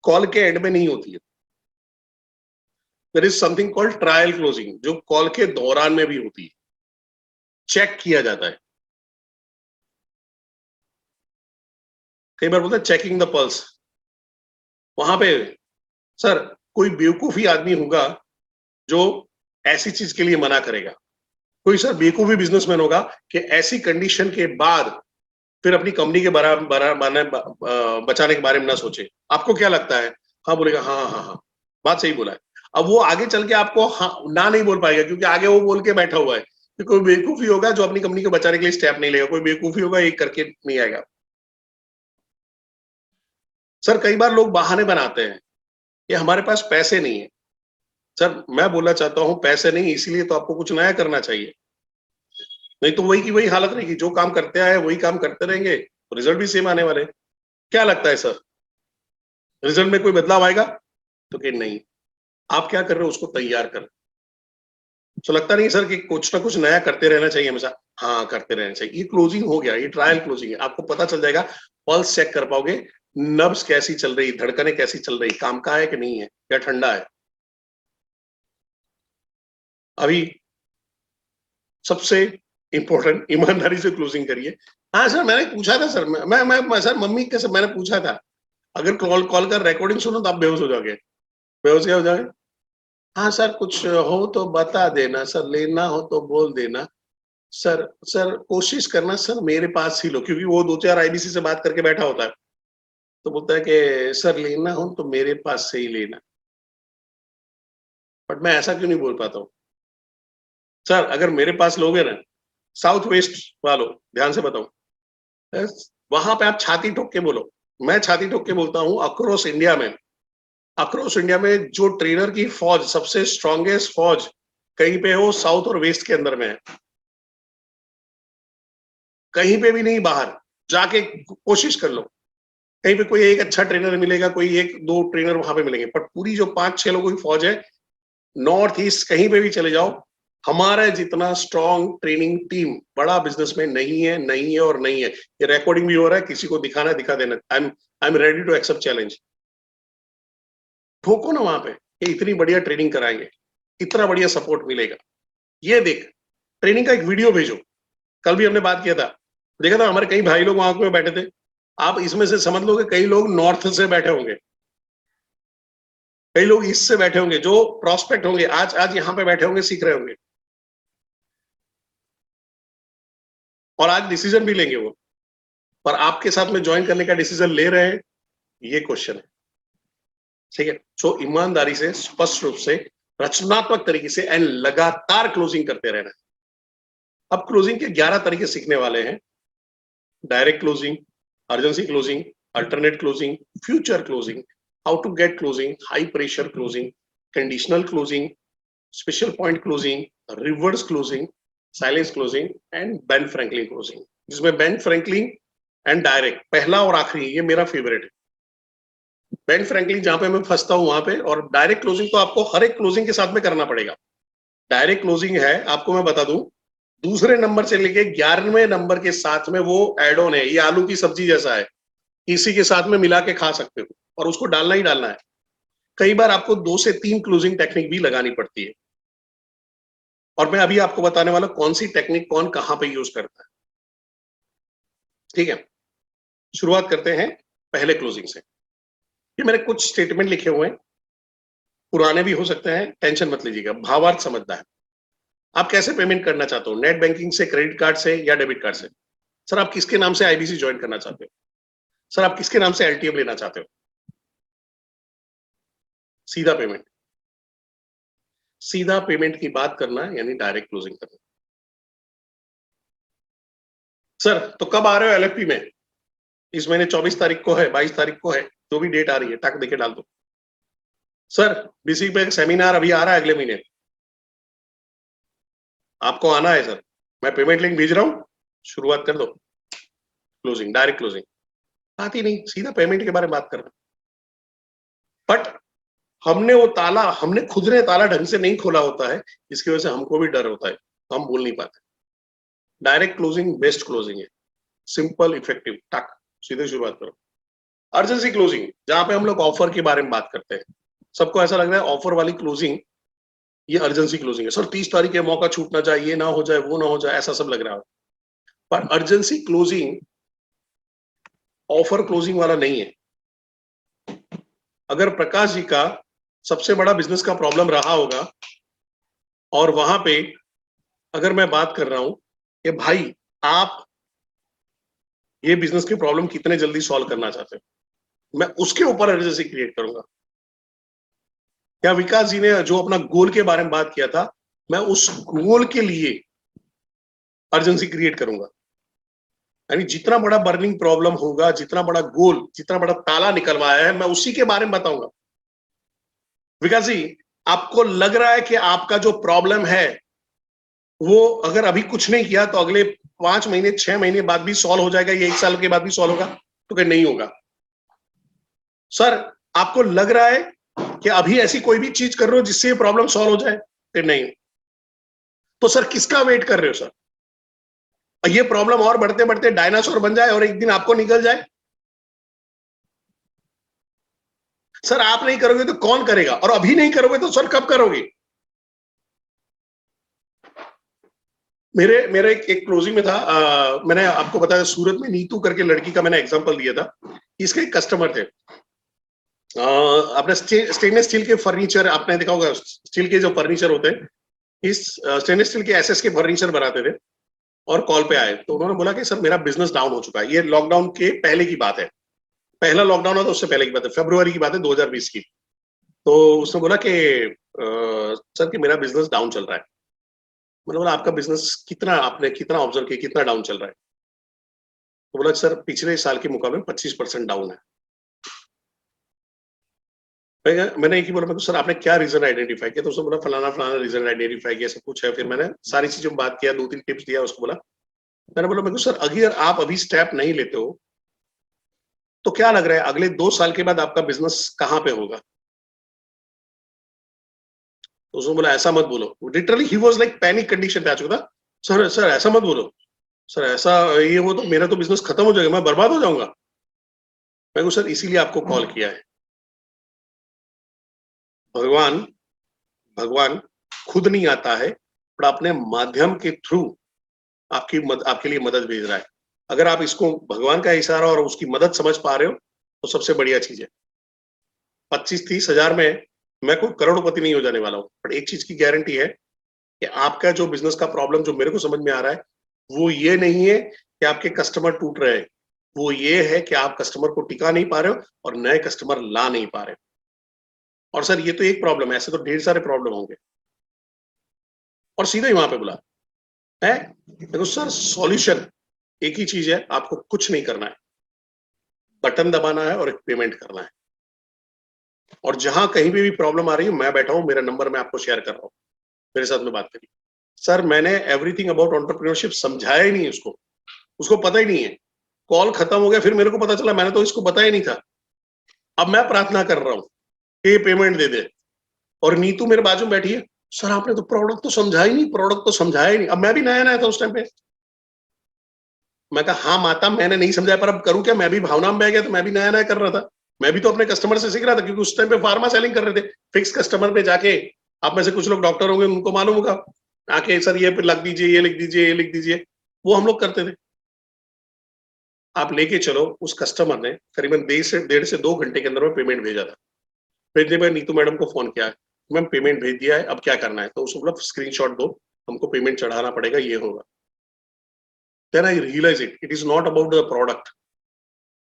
कॉल के एंड में नहीं होती है, there is something called trial closing, जो कॉल के दौरान में भी होती है, चेक किया जाता है। कई बार बोलते हैं चेकिंग द पल्स, वहां पे सर कोई बेवकूफी आदमी होगा जो ऐसी चीज के लिए मना करेगा, कोई सर बेवकूफी बिजनेसमैन होगा कि ऐसी कंडीशन के बाद फिर अपनी कंपनी के बचाने के बारे में ना सोचे। आपको क्या लगता है? हाँ बोलेगा, हाँ हाँ हाँ हाँ, बात सही बोला है। अब वो आगे चल के आपको हाँ ना नहीं बोल पाएगा, क्योंकि आगे वो बोल के बैठा हुआ है कि कोई बेवकूफी होगा जो अपनी कंपनी को बचाने के लिए स्टेप नहीं लेगा, कोई बेवकूफी होगा ये करके नहीं आएगा। सर कई बार लोग बहाने बनाते हैं कि हमारे पास पैसे नहीं है। सर मैं बोलना चाहता हूं पैसे नहीं इसलिए तो आपको कुछ नया करना चाहिए, नहीं तो वही की वही हालत रहेगी, जो काम करते आए वही काम करते रहेंगे तो रिजल्ट भी सेम आने वाले। क्या लगता है सर, रिजल्ट में कोई बदलाव आएगा? तो कि नहीं। आप क्या कर रहे हो, उसको तैयार कर। तो लगता नहीं सर कि कुछ ना कुछ नया करते रहना चाहिए हमेशा? हाँ करते रहना चाहिए। ये क्लोजिंग हो गया, ये ट्रायल क्लोजिंग है, आपको पता चल जाएगा, पल्स चेक कर पाओगे, नब्स कैसी चल रही, धड़कने कैसी चल रही, काम का है कि नहीं है, या ठंडा है। अभी सबसे इंपॉर्टेंट, ईमानदारी से क्लोजिंग करिए। हाँ सर मैंने पूछा था सर, सर मम्मी के सर मैंने पूछा था, अगर कॉल कॉल का रिकॉर्डिंग सुनो तो आप बेहोश हो जाओगे। बेहोश क्या हो जाओगे? हाँ सर, कुछ हो तो बता देना सर, लेना हो तो बोल देना सर। सर कोशिश करना सर मेरे पास ही लो, क्योंकि वो 2-4 आईबीसी से बात करके बैठा होता है। तो बोलता है कि सर लेना हो तो मेरे पास से ही लेना। बट मैं ऐसा क्यों नहीं बोल पाता हूँ? सर अगर मेरे पास लोगे ना, साउथ वेस्ट वालों, ध्यान से बताओ, वहां पे आप छाती ठोक के बोलो। मैं छाती ठोक के बोलता हूँ, अक्रॉस इंडिया में, अक्रॉस इंडिया में जो ट्रेनर की फौज, सबसे स्ट्रॉन्गेस्ट फौज कहीं पे हो, साउथ और वेस्ट के अंदर में है। कहीं पे भी नहीं बाहर, जाके कोशिश कर लो। कहीं पे कोई एक अच्छा ट्रेनर मिलेगा, कोई एक दो ट्रेनर वहां पे मिलेंगे, पर पूरी जो 5-6 लोगों की फौज है, नॉर्थ ईस्ट कहीं पे भी चले जाओ, हमारा जितना स्ट्रॉन्ग ट्रेनिंग टीम बड़ा बिजनेस में नहीं है, नहीं है और नहीं है। ये रिकॉर्डिंग भी हो रहा है, किसी को दिखाना है दिखा देना। I am ready to accept challenge. ठोको ना वहां पे, ये इतनी बढ़िया ट्रेनिंग कराएंगे, इतना बढ़िया सपोर्ट मिलेगा। ये देख, ट्रेनिंग का एक वीडियो भेजो। कल भी हमने बात किया था, देखा था हमारे कई भाई लोग वहां में बैठे थे। आप इसमें से समझ लो कि कई लोग नॉर्थ से बैठे होंगे, कई लोग ईस्ट से बैठे होंगे, जो प्रोस्पेक्ट होंगे, आज आज यहाँ पे बैठे होंगे, सीख रहे होंगे, और आज डिसीजन भी लेंगे वो। पर आपके साथ में ज्वाइन करने का डिसीजन ले रहे हैं, ये क्वेश्चन है। ठीक है, सो ईमानदारी से, स्पष्ट रूप से, रचनात्मक तरीके से एंड लगातार क्लोजिंग करते रहना। अब क्लोजिंग के 11 तरीके सीखने वाले हैं। Direct closing, urgency closing, alternate closing, future closing, how to get closing, high pressure closing, conditional closing, special point closing, reverse closing, silence closing and Ben Franklin closing. जिसमें बेन फ्रैंकलिन एंड डायरेक्ट, पहला और आखिरी, ये मेरा favourite है। Ben Franklin जहां पे मैं फंसता हूं वहां पे, और डायरेक्ट क्लोजिंग तो आपको हर एक क्लोजिंग के साथ में करना पड़ेगा। डायरेक्ट क्लोजिंग है, आपको मैं बता दूं, दूसरे नंबर से लेके 11वें नंबर के साथ में वो एड ऑन है। ये आलू की सब्जी जैसा है, इसी के साथ में मिला के खा सकते हो, और उसको डालना ही डालना है। कई बार आपको 2 से 3 क्लोजिंग टेक्निक भी लगानी पड़ती है, और मैं अभी आपको बताने वाला कौन सी टेक्निक कौन कहां पे यूज करता है। ठीक है, शुरुआत करते हैं पहले क्लोजिंग से। ये मैंने कुछ स्टेटमेंट लिखे हुए हैं, पुराने भी हो सकते हैं, टेंशन मत लीजिएगा, भावार्थ समझना है। आप कैसे पेमेंट करना चाहते हो, नेट बैंकिंग से, क्रेडिट कार्ड से या डेबिट कार्ड से? सर आप किसके नाम से आईबीसी ज्वाइन करना चाहते हो? सर आप किसके नाम से एलटीएम लेना चाहते हो? सीधा पेमेंट, सीधा पेमेंट की बात करना यानी डायरेक्ट क्लोजिंग करना। सर तो कब आ रहे हो एलएफपी में? इस महीने 24 तारीख को है, 22 तारीख को है, जो भी डेट आ रही है टक देके डाल दो। सर बीसी पे एक सेमिनार अभी आ रहा है अगले महीने, आपको आना है सर, मैं पेमेंट लिंक भेज रहा हूं, शुरुआत कर दो। क्लोजिंग, डायरेक्ट क्लोजिंग आती नहीं, सीधा पेमेंट के बारे में बात करना। बट हमने वो ताला, हमने खुद ने ताला ढंग से नहीं खोला होता है, इसकी वजह से हमको भी डर होता है, तो हम बोल नहीं पाते। डायरेक्ट क्लोजिंग बेस्ट क्लोजिंग है, सिंपल, इफेक्टिव, टक, सीधे शुरुआत करो। अर्जेंसी क्लोजिंग, जहां पे हम लोग ऑफर के बारे में बात करते हैं। सबको ऐसा लग रहा है ऑफर वाली क्लोजिंग ये अर्जेंसी क्लोजिंग है, सर 30 तारीख है, मौका छूट ना जाए, ये ना हो जाए, वो ना हो जाए, ऐसा सब लग रहा है। पर अर्जेंसी क्लोजिंग ऑफर क्लोजिंग वाला नहीं है। अगर प्रकाश जी का सबसे बड़ा बिजनेस का प्रॉब्लम रहा होगा, और वहां पे अगर मैं बात कर रहा हूं कि भाई आप ये बिजनेस की प्रॉब्लम कितने जल्दी सॉल्व करना चाहते हो, मैं उसके ऊपर अर्जेंसी क्रिएट करूंगा। या विकास जी ने जो अपना गोल के बारे में बात किया था, मैं उस गोल के लिए अर्जेंसी क्रिएट करूंगा। यानी जितना बड़ा बर्निंग प्रॉब्लम होगा, जितना बड़ा गोल, जितना बड़ा ताला निकलवाया है, मैं उसी के बारे में बताऊंगा। विकास जी, आपको लग रहा है कि आपका जो प्रॉब्लम है वो अगर अभी कुछ नहीं किया तो अगले 5 महीने 6 महीने बाद भी सॉल्व हो जाएगा, या 1 साल के बाद भी सॉल्व होगा? तो क्या नहीं होगा? सर आपको लग रहा है कि अभी ऐसी कोई भी चीज कर रहे हो जिससे ये प्रॉब्लम सॉल्व हो जाए? फिर नहीं। तो सर किसका वेट कर रहे हो सर? ये प्रॉब्लम और बढ़ते बढ़ते डायनासोर बन जाए और एक दिन आपको निकल जाए? सर आप नहीं करोगे तो कौन करेगा, और अभी नहीं करोगे तो सर कब करोगे? मेरे मेरे एक क्लोजिंग में था, मैंने आपको बताया सूरत में नीतू करके लड़की का मैंने एग्जांपल दिया था। इसके एक कस्टमर थे, आपने स्टेनलेस स्टील के फर्नीचर आपने देखा होगा, स्टील के जो फर्नीचर होते हैं, इस स्टेनलेस स्टील के एसएस के फर्नीचर बनाते थे, और कॉल पे आए तो उन्होंने बोला कि सर मेरा बिजनेस डाउन हो चुका है। ये लॉकडाउन के पहले की बात है, पहला लॉकडाउन हुआ था उससे पहले की बात है, फरवरी की बात है 2020 की। तो उसने बोला कि सर कि मेरा बिजनेस डाउन चल रहा है। मैंने बोला आपका बिजनेस कितना, आपने कितना ऑब्जर्व किया, कितना डाउन चल रहा है? तो बोला सर पिछले साल के मुकाबले 25% डाउन है। मैंने एक ही बोला, सर आपने क्या रीजन आइडेंटिफाई किया? तो उसने बोला फलाना फलाना रीजन आइडेंटिफाई किया, सब कुछ है। फिर मैंने सारी चीजों बात किया, 2-3 टिप्स दिया उसको। बोला, मैंने बोला मेरे को सर अगर आप अभी स्टेप नहीं लेते हो तो क्या लग रहा है अगले 2 साल के बाद आपका बिजनेस कहाँ पे होगा? तो उसने बोला ऐसा मत बोलो। Literally he was like panic condition पे आ चुका था। सर सर ऐसा मत बोलो, सर ऐसा ये वो तो मेरा तो बिजनेस खत्म हो जाएगा, मैं बर्बाद हो जाऊंगा। मैं सर इसीलिए आपको कॉल किया है। भगवान भगवान खुद नहीं आता है, पर अपने माध्यम के थ्रू आपके लिए मदद भेज रहा है। अगर आप इसको भगवान का इशारा और उसकी मदद समझ पा रहे हो तो सबसे बढ़िया चीज है। 25-30 हजार में मैं कोई करोड़पति नहीं हो जाने वाला हूँ, पर एक चीज की गारंटी है कि आपका जो बिजनेस का प्रॉब्लम जो मेरे को समझ में आ रहा है, वो ये नहीं है कि आपके कस्टमर टूट रहे हैं, वो ये है कि आप कस्टमर को टिका नहीं पा रहे हो और नए कस्टमर ला नहीं पा रहे हो। और सर ये तो एक प्रॉब्लम है, ऐसे तो ढेर सारे प्रॉब्लम होंगे। और सीधा ही वहां पे बोला है, देखो सर सॉल्यूशन एक ही चीज है, आपको कुछ नहीं करना है, बटन दबाना है और एक पेमेंट करना है। और जहां कहीं भी प्रॉब्लम आ रही है, मैं बैठा हूं, मेरा नंबर मैं आपको शेयर कर रहा हूं, मेरे साथ में बात करिए। सर मैंने एवरीथिंग अबाउट एंटरप्रेन्योरशिप समझाया ही नहीं उसको, उसको पता ही नहीं है। कॉल खत्म हो गया, फिर मेरे को पता चला मैंने तो इसको बताया नहीं था। अब मैं प्रार्थना कर रहा हूँ कि ये पेमेंट दे दे, और नीतू मेरे बाजू में बैठी है, सर आपने तो प्रोडक्ट तो समझा ही नहीं, प्रोडक्ट तो समझाया ही नहीं। अब मैं भी नया नया था उस टाइम पे। मैं कहा हाँ माता मैंने नहीं समझाया, पर अब करूं क्या, मैं भी भावना में बह गया, तो मैं भी नया नया कर रहा था। मैं भी तो अपने कस्टमर से सीख रहा था, क्योंकि उस टाइम पे फार्मा सेलिंग कर रहे थे। फिक्स कस्टमर पे जाके, आप में से कुछ लोग डॉक्टर होंगे, उनको मालूम होगा, आके सर ये लिख दीजिए, ये लिख दीजिए, ये लिख दीजिए, वो हम लोग करते थे। आप लेके चलो, उस कस्टमर ने करीबन 1.5 से 2 घंटे के अंदर में पेमेंट भेजा था। भेजने में नीतू मैडम को फोन किया, मैम पेमेंट भेज दिया है, अब क्या करना है? तो उसको बोला स्क्रीनशॉट दो, हमको पेमेंट चढ़ाना पड़ेगा, ये होगा। Then I realise it is not about the product,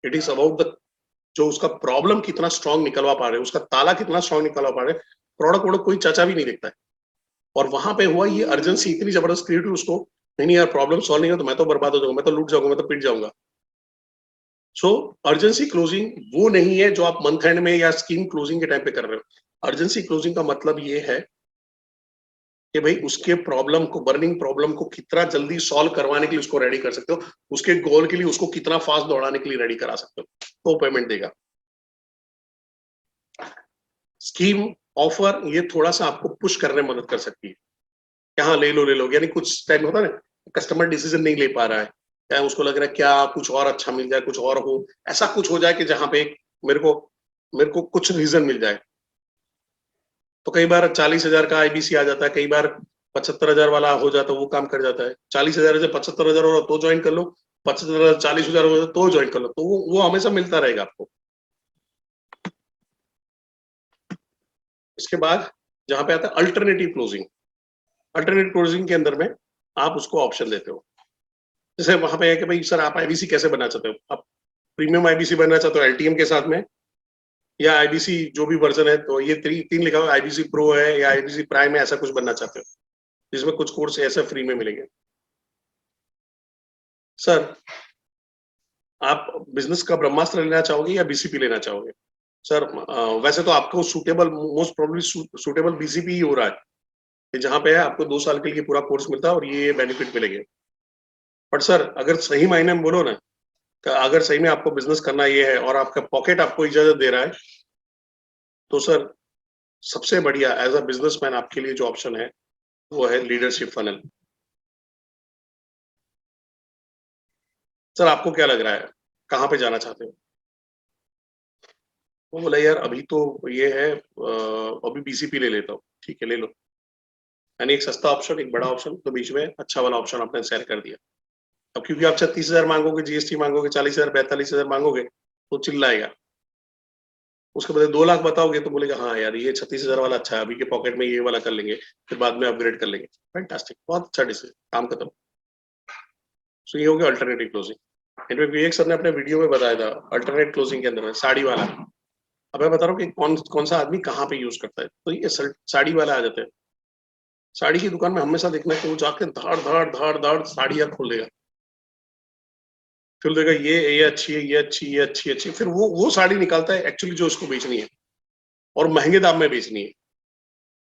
it is about the जो उसका प्रॉब्लम कितना स्ट्रांग निकलवा पा रहे हैं, उसका ताला कितना स्ट्रांग निकलवा पा रहे हैं। प्रोडक्ट वोडक्ट कोई चाचा भी नहीं देखता है। और वहां पे हुआ ये अर्जेंसी इतनी जबरदस्त क्रिएट हुई उसको, नहीं नहीं यार प्रॉब्लम सॉल्व नहीं हो तो मैं तो बर्बाद हो जाऊंगा, मैं तो लूट जाऊंगा, मैं तो पिट जाऊंगा। सो अर्जेंसी क्लोजिंग वो नहीं है जो आप मंथ एंड में या स्कीम क्लोजिंग के टाइम पे कर रहे हो। अर्जेंसी क्लोजिंग का मतलब ये है कि भाई उसके प्रॉब्लम को, बर्निंग प्रॉब्लम को कितना जल्दी सॉल्व करवाने के लिए उसको रेडी कर सकते हो, उसके गोल के लिए उसको कितना फास्ट दौड़ाने के लिए रेडी करा सकते हो, तो पेमेंट देगा। स्कीम ऑफर ये थोड़ा सा आपको पुश करने में मदद कर सकती है कि हाँ ले लो, यानी कुछ टाइम होता है ना, कस्टमर डिसीजन नहीं ले पा रहा है, या उसको लग रहा है क्या कुछ और अच्छा मिल जाए, कुछ और हो, ऐसा कुछ हो जाए कि जहां पे मेरे को मेरे को कुछ रीजन मिल जाए। तो कई बार 40,000 का आईबीसी आ जाता है, कई बार 75,000 वाला हो जाता है, वो काम कर जाता है। 40,000 से 75,000 हो तो ज्वाइन कर लो, 75,000 40,000 हो तो ज्वाइन कर लो, तो वो हमेशा मिलता रहेगा आपको। इसके बाद जहां पे आता है अल्टरनेटिव क्लोजिंग, अल्टरनेटिव क्लोजिंग के अंदर में आप उसको ऑप्शन देते हो। जैसे वहां पे है कि भाई सर आप आईबीसी कैसे बनना चाहते हो, आप प्रीमियम आईबीसी बनना चाहते हो एलटीएम के साथ में, या आईबीसी जो भी वर्जन है, तो ये तीन लिखा हुआ आईबीसी प्रो है या आईबीसी प्राइम है, ऐसा कुछ बनना चाहते हो जिसमें कुछ कोर्स ऐसे फ्री में मिलेंगे। सर आप बिजनेस का ब्रह्मास्त्र लेना चाहोगे या बीसीपी लेना चाहोगे? सर वैसे तो आपको suitable, most probably suitable BCP ही हो रहा है, जहां पे आपको 2 साल के लिए पूरा कोर्स मिलता है और ये बेनिफिट मिलेंगे। बट सर अगर सही मायने में बोलो ना, अगर सही में आपको बिजनेस करना ये है और आपका पॉकेट आपको इजाजत दे रहा है, तो सर सबसे बढ़िया एज अ बिजनेसमैन आपके लिए जो ऑप्शन है वो है लीडरशिप फनल। सर आपको क्या लग रहा है, कहाँ पे जाना चाहते हो? वो बोला यार अभी तो ये है, अभी बीसीपी ले लेता हूँ। ठीक है ले लो, यानी एक सस्ता ऑप्शन, एक बड़ा ऑप्शन, तो बीच में अच्छा वाला ऑप्शन आपने शेयर कर दिया। अब क्योंकि आप 36,000 मांगोगे, जीएसटी मांगोगे, 40,000 45,000 मांगोगे, तो चिल्लाएगा। उसके बदले 2 लाख बताओगे तो बोलेगा हाँ यार ये 36,000 वाला अच्छा है, अभी के पॉकेट में ये वाला कर लेंगे, फिर बाद में अपग्रेड कर लेंगे। फैंटास्टिक, बहुत अच्छा डिसीजन, काम खत्म। सो ये हो गया अल्टरनेटिव क्लोजिंग। इनफैक्ट विवेक सर ने अपने वीडियो में बताया था अल्टरनेट क्लोजिंग के अंदर में साड़ी वाला। अब मैं बता रहा हूँ कि कौन कौन सा आदमी कहाँ पे यूज करता है। तो ये साड़ी वाला आ जाता है। साड़ी की दुकान में हमेशा देखना कि वो जाके धाड़ धाड़ धाड़ धाड़ साड़ियाँ खोल देगा, फिर देगा ये अच्छी है, ये अच्छी, ये अच्छी अच्छी, फिर वो साड़ी निकालता है एक्चुअली जो उसको बेचनी है और महंगे दाम में बेचनी है।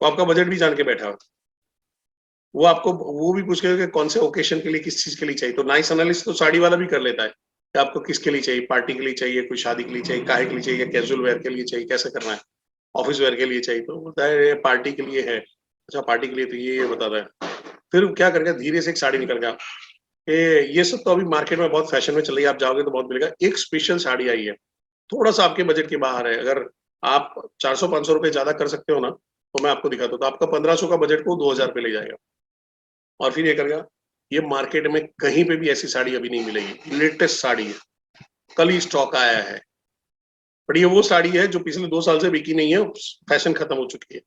वो आपका बजट भी जान के बैठा है। वो आपको वो भी पूछेगा कि कौन से ओकेशन के लिए, किस चीज के लिए चाहिए। तो नाइस एनालिसिस तो साड़ी वाला भी कर लेता है कि आपको किसके लिए चाहिए, पार्टी के लिए चाहिए, कोई शादी के लिए चाहिए, काहे के लिए चाहिए, कैजुअल वेयर के लिए चाहिए, कैसे करना है, ऑफिस वेयर के लिए चाहिए। तो बोलता है पार्टी के लिए है, अच्छा पार्टी के लिए तो ये बताता है। फिर क्या करेगा, धीरे से एक साड़ी निकल गया। ये सब तो अभी मार्केट में बहुत फैशन में चल रही है, आप जाओगे तो बहुत मिलेगा। एक स्पेशल साड़ी आई है, थोड़ा सा आपके बजट के बाहर है। अगर आप 400-500 रुपए ज्यादा कर सकते हो ना, तो मैं आपको दिखाता हूँ। तो आपका 1500 का बजट को 2000 पे ले जाएगा। और फिर ये करेगा, ये मार्केट में कहीं पे भी ऐसी साड़ी अभी नहीं मिलेगी, लेटेस्ट साड़ी है, कल ही स्टॉक आया है। बट ये वो साड़ी है जो पिछले 2 साल से बिकी नहीं है, फैशन खत्म हो चुकी है,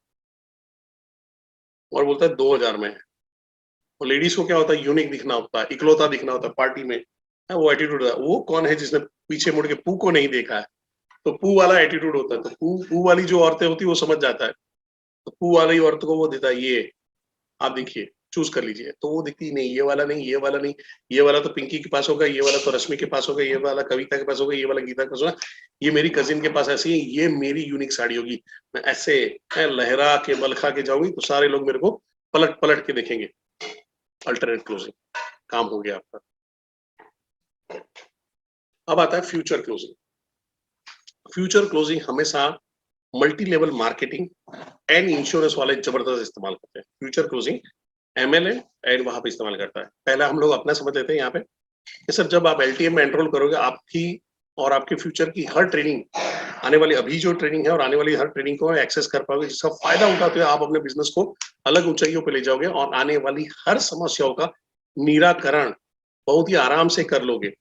और बोलता है 2000 में है। और लेडीज को क्या होता है, यूनिक दिखना होता है, इकलौता दिखना होता है पार्टी में। वो एटीट्यूड है। वो कौन है जिसने पीछे मुड़ के पू को नहीं देखा है? तो पू वाला एटीट्यूड होता है। तो पू वाली जो औरतें होती है वो समझ जाता है। तो पू वाली औरत को वो देता है, ये आप देखिए, चूज कर लीजिए। तो वो दिखती नहीं, ये वाला नहीं, ये वाला नहीं, ये वाला तो पिंकी के पास होगा, ये वाला तो रश्मि के पास होगा, ये वाला कविता के पास होगा, ये वाला गीता के पास होगा, ये मेरी कजिन के पास ऐसी है, ये मेरी यूनिक साड़ी होगी। मैं ऐसे मैं लहरा के बलखा के जाऊंगी तो सारे लोग मेरे को पलट पलट के देखेंगे। अल्टरनेट क्लोजिंग, काम हो गया आपका। अब आता है फ्यूचर क्लोजिंग। फ्यूचर क्लोजिंग हमेशा multi level marketing and insurance वाले जबरदस्त इस्तेमाल करते हैं। फ्यूचर क्लोजिंग एमएलए एंड वहां पे इस्तेमाल करता है। पहले हम लोग अपना समझ लेते हैं यहाँ पे कि सर जब आप एलटीएम में एनरोल करोगे, आपकी और आपके फ्यूचर की हर ट्रेनिंग, आने वाली अभी जो ट्रेनिंग है और आने वाली हर ट्रेनिंग को एक्सेस कर पाओगे, जिसका फायदा उठाते हुए आप अपने बिजनेस को अलग ऊंचाइयों पे ले जाओगे और आने वाली हर समस्याओं का निराकरण बहुत ही आराम से कर लोगे।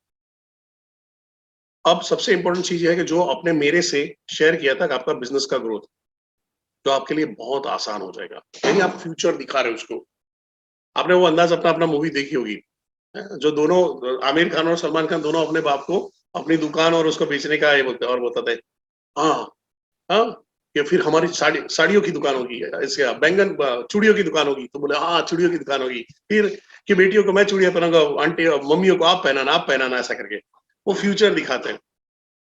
अब सबसे इंपॉर्टेंट चीज है कि जो आपने मेरे से शेयर किया था कि आपका बिजनेस का ग्रोथ, जो आपके लिए बहुत आसान हो जाएगा। यानी आप फ्यूचर दिखा रहे हो उसको। आपने वो अंदाज अपना अपना मूवी देखी होगी, जो दोनों आमिर खान और सलमान खान दोनों अपने बाप को अपनी दुकान और उसको बेचने का ये बोलते और बोलता था, हाँ हाँ, कि फिर हमारी साड़ियों की दुकान होगी, इसके बैंगन चूड़ियों की दुकान होगी। तो बोले हाँ चूड़ियों की दुकान होगी। फिर कि बेटियों को मैं चूड़ियां पहनाऊंगा, आंटी मम्मियों को आप पहनाना, ऐसा करके वो फ्यूचर दिखाते हैं।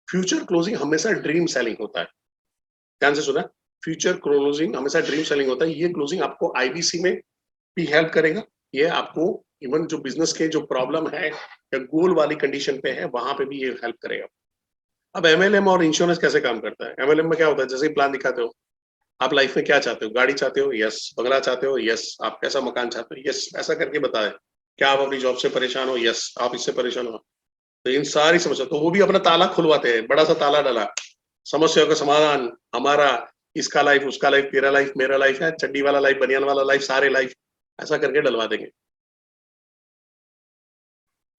फ्यूचर क्लोजिंग हमेशा ड्रीम सेलिंग होता है। ध्यान से सुना, फ्यूचर क्लोजिंग हमेशा ड्रीम सेलिंग होता है। ये क्लोजिंग आपको आईबीसी में भी हेल्प करेगा। ये आपको इवन जो बिजनेस के जो प्रॉब्लम है या गोल वाली कंडीशन पे है, वहां पे भी ये हेल्प करेगा। अब एमएलएम और इंश्योरेंस कैसे काम करता है? एमएलएम में क्या होता है, जैसे ही प्लान दिखाते हो, आप लाइफ में क्या चाहते हो, गाड़ी चाहते हो, यस, बंगला चाहते हो, यस, आप कैसा मकान चाहते हो, यस, ऐसा करके बताए। क्या आप अपनी जॉब से परेशान हो, यस, आप इससे परेशान हो। तो इन सारी समस्या, तो वो भी अपना ताला खुलवाते हैं, बड़ा सा ताला डाला, समस्याओं का समाधान हमारा, इसका लाइफ, उसका लाइफ, तेरा लाइफ, मेरा लाइफ है, चड्डी वाला लाइफ, बनियान वाला लाइफ, सारे लाइफ, ऐसा करके डलवा देंगे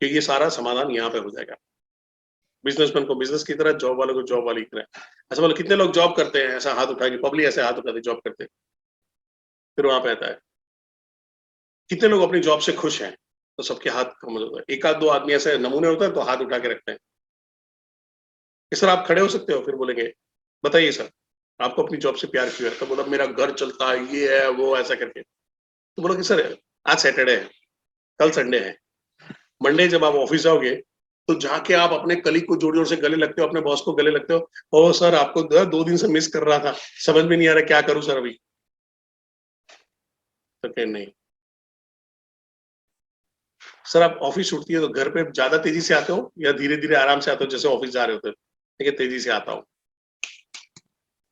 कि ये सारा समाधान यहाँ पे हो जाएगा। बिजनेसमैन को बिजनेस की तरह, जॉब वालों को जॉब वाली की तरह। ऐसा बोलो कितने लोग जॉब करते हैं, ऐसा हाथ उठाएंगे, पब्लिक ऐसे हाथ उठाते जॉब करते। फिर वहां पे आता है कितने लोग अपनी जॉब से खुश हैं, तो सबके हाथ कम होता है। एक आध दो आदमी ऐसे नमूने होते हैं तो हाथ उठा के रखते हैं कि सर आप खड़े हो सकते हो। फिर बोलेंगे बताइए सर आपको अपनी जॉब से प्यार क्यों है? तो बोला मेरा घर चलता है, ये है वो, ऐसा करके। तो बोला कि सर आज सैटरडे है, कल संडे है, मंडे जब आप ऑफिस जाओगे तो जाके आप अपने कलीग को जोर जोर से गले लगते हो, अपने बॉस को गले लगते हो, ओ सर आपको 2 दिन से मिस कर रहा था, समझ में नहीं आ रहा क्या करूं सर अभी। तो कह नहीं सर, आप ऑफिस छूटती है तो घर पे ज्यादा तेजी से आते हो या धीरे धीरे आराम से आते हो जैसे ऑफिस जा रहे होते? ठीक है, तेजी से आता हूँ,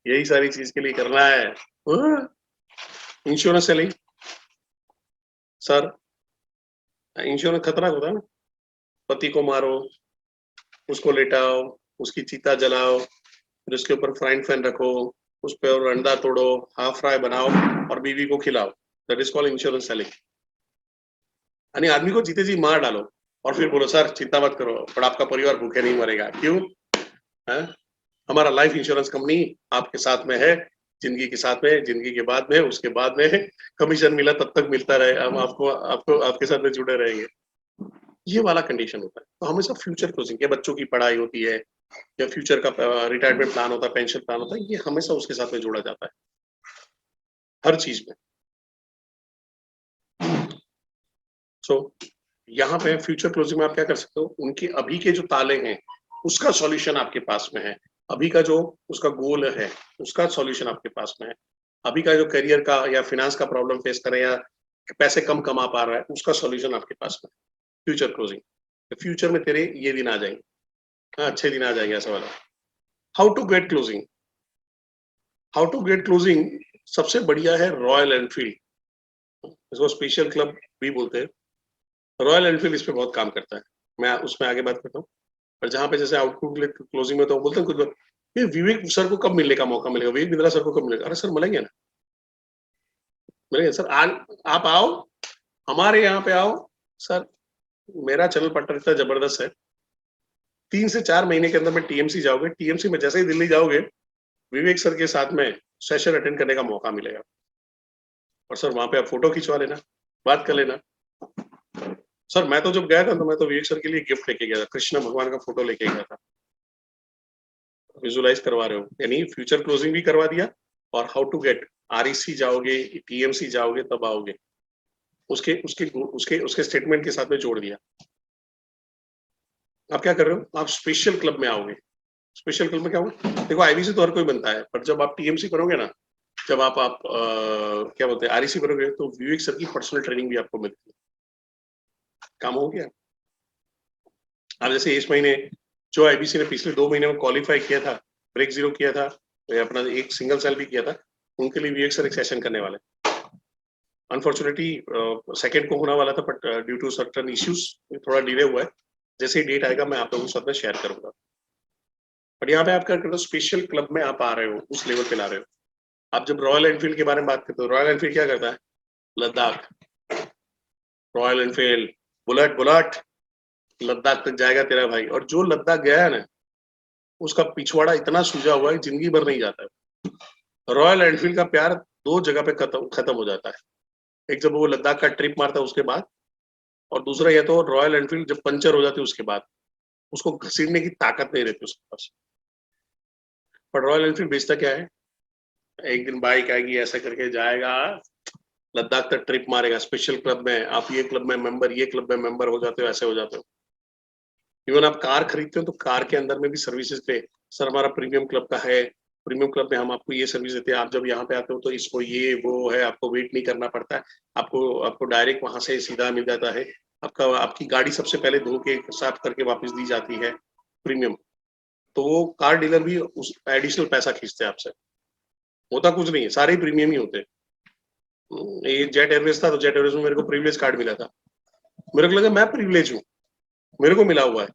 यही सारी चीज के लिए करना है। इंश्योरेंस सेलिंग सर, इंश्योरेंस खतरनाक होता है ना। पति को मारो, उसको लेटाओ, उसकी चिता जलाओ, फिर उसके ऊपर फ्राइंग पैन रखो, उस पर अंडा तोड़ो, हाफ फ्राई बनाओ और बीवी को खिलाओ। That is called insurance selling. यानी आदमी को जीते जी मार डालो और फिर बोलो सर चिंता मत करो, पर आपका परिवार भूखे नहीं मरेगा। क्यों? है, हमारा लाइफ इंश्योरेंस कंपनी आपके साथ में है, जिंदगी के साथ में, जिंदगी के बाद में, उसके बाद में कमीशन मिला तब तक मिलता रहे, हम आपको आपको आपके साथ में जुड़े रहेंगे। ये वाला कंडीशन होता है। तो हमेशा फ्यूचर क्लोजिंग, या बच्चों की पढ़ाई होती है, या फ्यूचर का रिटायरमेंट प्लान होता है, पेंशन प्लान होता है, ये हमेशा उसके साथ में जोड़ा जाता है हर चीज में। सो यहाँ पे फ्यूचर क्लोजिंग में आप क्या कर सकते हो, उनके अभी के जो ताले हैं उसका सॉल्यूशन आपके पास में है, अभी का जो उसका गोल है उसका सॉल्यूशन आपके पास में है, अभी का जो करियर का या फिनेंस का प्रॉब्लम फेस करे या पैसे कम कमा पा रहा है उसका सॉल्यूशन आपके पास में। फ्यूचर क्लोजिंग, फ्यूचर में तेरे ये दिन आ जाएंगे, हाँ अच्छे दिन आ जाएंगे, ऐसा वाला। How to get closing, how to get closing सबसे बढ़िया है रॉयल एनफील्ड, इसको स्पेशल क्लब भी बोलते हैं। रॉयल एनफील्ड इस पे बहुत काम करता है, मैं उसमें आगे बात करता हूँ। पर जहाँ पे जैसे आउटपुट क्लोजिंग में तो बोलते हैं कुछ लोग, ये विवेक सर को कब मिलने का मौका मिलेगा, विवेक बिंद्रा सर को कब मिलेगा, अरे सर मिलेंगे ना, मिलेंगे सर, आज आप आओ हमारे यहाँ पे आओ सर। मेरा चैनल पट्टर इतना जबरदस्त है, 3 से 4 महीने के अंदर में टीएमसी जाओगे, टीएमसी में जैसे ही दिल्ली जाओगे विवेक सर के साथ में सेशन अटेंड करने का मौका मिलेगा, और सर वहां पे आप फोटो खिंचवा लेना, बात कर लेना। सर मैं तो जब गया था तो मैं तो विवेक सर के लिए गिफ्ट लेके गया था, कृष्ण भगवान का फोटो लेके गया था। विजुलाइज करवा रहे हो, यानी फ्यूचर क्लोजिंग भी करवा दिया, और हाउ टू गेट, आरईसी जाओगे, टीएमसी जाओगे तब आओगे, उसके उसके उसके उसके स्टेटमेंट के साथ में जोड़ दिया। आप क्या कर रहे हो, आप स्पेशल क्लब में आओगे। स्पेशल क्लब में क्या होगा, देखो आईबीसी तो हर कोई बनता है, पर जब आप टीएमसी करोगे ना, जब आप क्या बोलते हैं आरईसी करोगे, तो विवेक सर की पर्सनल ट्रेनिंग भी आपको मिलती है। काम हो गया। अब जैसे इस महीने जो आईबीसी ने पिछले 2 महीने में क्वालिफाई किया था, ब्रेक जीरो किया था, तो अपना एक सिंगल सेल भी किया था, उनके लिए विवेक सर एक सेशन करने वाले। अनफॉर्चुनेटली सेकंड को होना वाला था, but due to certain issues थोड़ा डिले हुआ है। जैसे ही डेट आएगा मैं आप लोगों के साथ में शेयर करूंगा। बट यहाँ पे आप क्या करते हो, स्पेशल क्लब में आप आ रहे हो, उस लेवल पे ला रहे हो। आप जब रॉयल एनफील्ड के बारे में बात करते हो, रॉयल एनफील्ड क्या करता है, Ladakh, royal Enfield bullet, bullet Ladakh तक जाएगा तेरा भाई। और जो लद्दाख गया है ना, उसका पिछवाड़ा इतना सूजा हुआ है जिंदगी भर नहीं जाता है। रॉयल एनफील्ड का प्यार 2 जगह पे खत्म हो जाता है, एक जब वो लद्दाख का ट्रिप मारता है उसके बाद, और दूसरा यह तो रॉयल एनफील्ड जब पंचर हो जाती है उसके बाद, उसको घसीटने की ताकत नहीं रहती उसके पास। पर रॉयल एनफील्ड बेचता क्या है, एक दिन बाइक आएगी ऐसा करके जाएगा, लद्दाख तक ट्रिप मारेगा, स्पेशल क्लब में, आप ये क्लब में मेंबर, ये क्लब में मेंबर हो जाते हो, ऐसे हो जाते हो। इवन आप कार खरीदते हो तो कार के अंदर में भी सर्विसेज पे, सर हमारा प्रीमियम क्लब का है, प्रीमियम क्लब में हम आपको ये सर्विस देते हैं, आप जब यहाँ पे आते हो तो इसको ये वो है, आपको वेट नहीं करना पड़ता है, आपको आपको डायरेक्ट वहां से सीधा मिल जाता है, आपका आपकी गाड़ी सबसे पहले धो के साफ करके वापस दी जाती है, प्रीमियम। तो वो कार डीलर भी उस एडिशनल पैसा खींचते हैं आपसे, होता कुछ नहीं है, सारे प्रीमियम ही होते हैं। ये जेट एयरवेज था तो जेट एयरवेज में मेरे को प्रिविलेज कार्ड मिला था, मेरे को लगा मैं प्रिविलेज हूँ, मेरे को मिला हुआ है।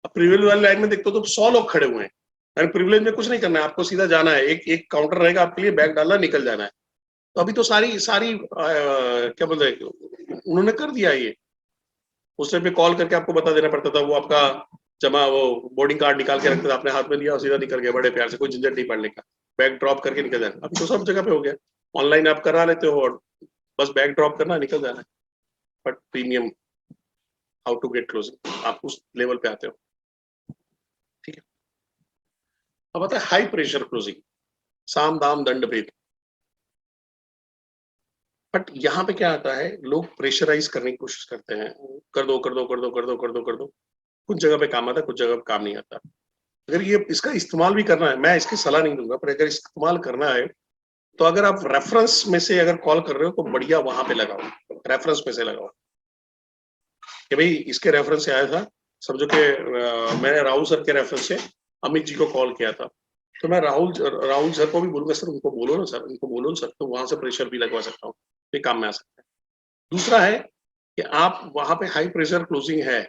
अब प्रिविलेज वाली लाइन में देखते हो तो 100 लोग खड़े हुए हैं, प्रिविलेज में कुछ नहीं करना है, आपको सीधा जाना है, एक एक काउंटर रहेगा आपके लिए, बैग डालना, निकल जाना है। तो अभी तो सारी सारी क्या बोलते हैं, उन्होंने कर दिया ये। उस टाइम पे कॉल करके आपको बता देना पड़ता था, वो आपका जमा वो बोर्डिंग कार्ड निकाल के रखते थे, आपने हाथ में दिया और सीधा निकल गया, बड़े प्यार से, कोई झंझट नहीं पड़ने का, बैग ड्रॉप करके निकल जाना। अभी तो सब जगह पे हो गया, ऑनलाइन आप करा लेते हो और बस बैग ड्रॉप करना, निकल जाना है। But premium, how to get closing, आप उस लेवल पे आते हो, ठीक है। अब आता है हाई प्रेशर क्लोजिंग, साम दाम दंड भेद। बट यहाँ पे क्या आता है, लोग प्रेशराइज करने की कोशिश करते हैं, कर दो कर दो कर दो कर दो कर दो कर दो, कुछ जगह पे काम आता है, कुछ जगह पे काम नहीं आता। अगर ये इसका इस्तेमाल भी करना है, मैं इसकी सलाह नहीं दूंगा, पर अगर इस्तेमाल करना है तो अगर आप रेफरेंस में से अगर कॉल कर रहे हो तो बढ़िया वहां पे लगाओ, रेफरेंस में से लगाओ कि भाई इसके रेफरेंस से आया था, समझो कि मैंने राहुल सर के रेफरेंस से अमित जी को कॉल किया था, तो मैं राहुल राहुल सर को भी बोलूंगा, सर उनको बोलो ना, सर उनको बोलो ना सर, तो वहां से प्रेशर भी लगवा सकता हूँ, ये काम में आ सकता है। दूसरा है कि आप वहां पे हाई प्रेशर क्लोजिंग है,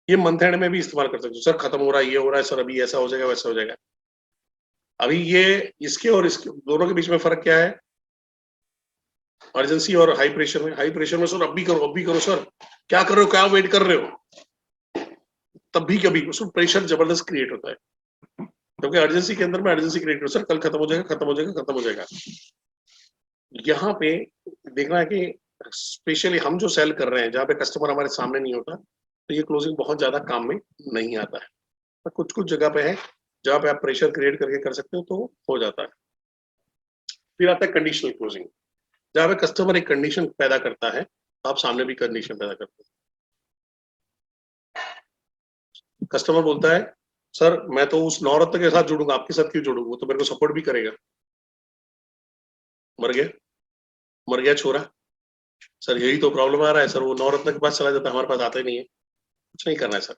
ये मंथ एंड में भी इस्तेमाल कर सकते हो, सर खत्म हो रहा है, ये हो रहा है सर, अभी ऐसा हो जाएगा वैसा हो जाएगा। अभी ये इसके और इसके दोनों के बीच में फर्क क्या है, अर्जेंसी और हाई प्रेशर में। हाई प्रेशर में सर अब भी करो सर, क्या कर रहे हो, क्या वेट कर रहे हो, तब भी कभी उसमें प्रेशर जबरदस्त क्रिएट होता है। क्योंकि अर्जेंसी के अंदर मैं अर्जेंसी क्रिएट करूँ, सर कल खत्म हो जाएगा, खत्म हो जाएगा, खत्म हो जाएगा। यहाँ पे देखना है कि स्पेशली हम जो सेल कर रहे हैं, जहाँ पे कस्टमर हमारे सामने नहीं होता, तो ये क्लोजिंग बहुत ज्यादा काम में नहीं आता है। पर कुछ कुछ जगह पे है जहाँ पे आप प्रेशर क्रिएट करके कर सकते हो, तो हो जाता है। फिर आता है कंडीशनल क्लोजिंग, जहाँ पे कस्टमर एक कंडीशन पैदा करता है, तो आप सामने भी कंडीशन पैदा करते हो। कस्टमर बोलता है, सर मैं तो उस नौरत्न के साथ जुड़ूंगा, आपके साथ क्यों जुड़ूंगा, वो तो मेरे को सपोर्ट भी करेगा। मर गया, मर गया छोरा। सर यही तो प्रॉब्लम आ रहा है सर, वो नौरत्न के पास चला जाता है, हमारे पास आता ही नहीं है। कुछ नहीं करना है सर,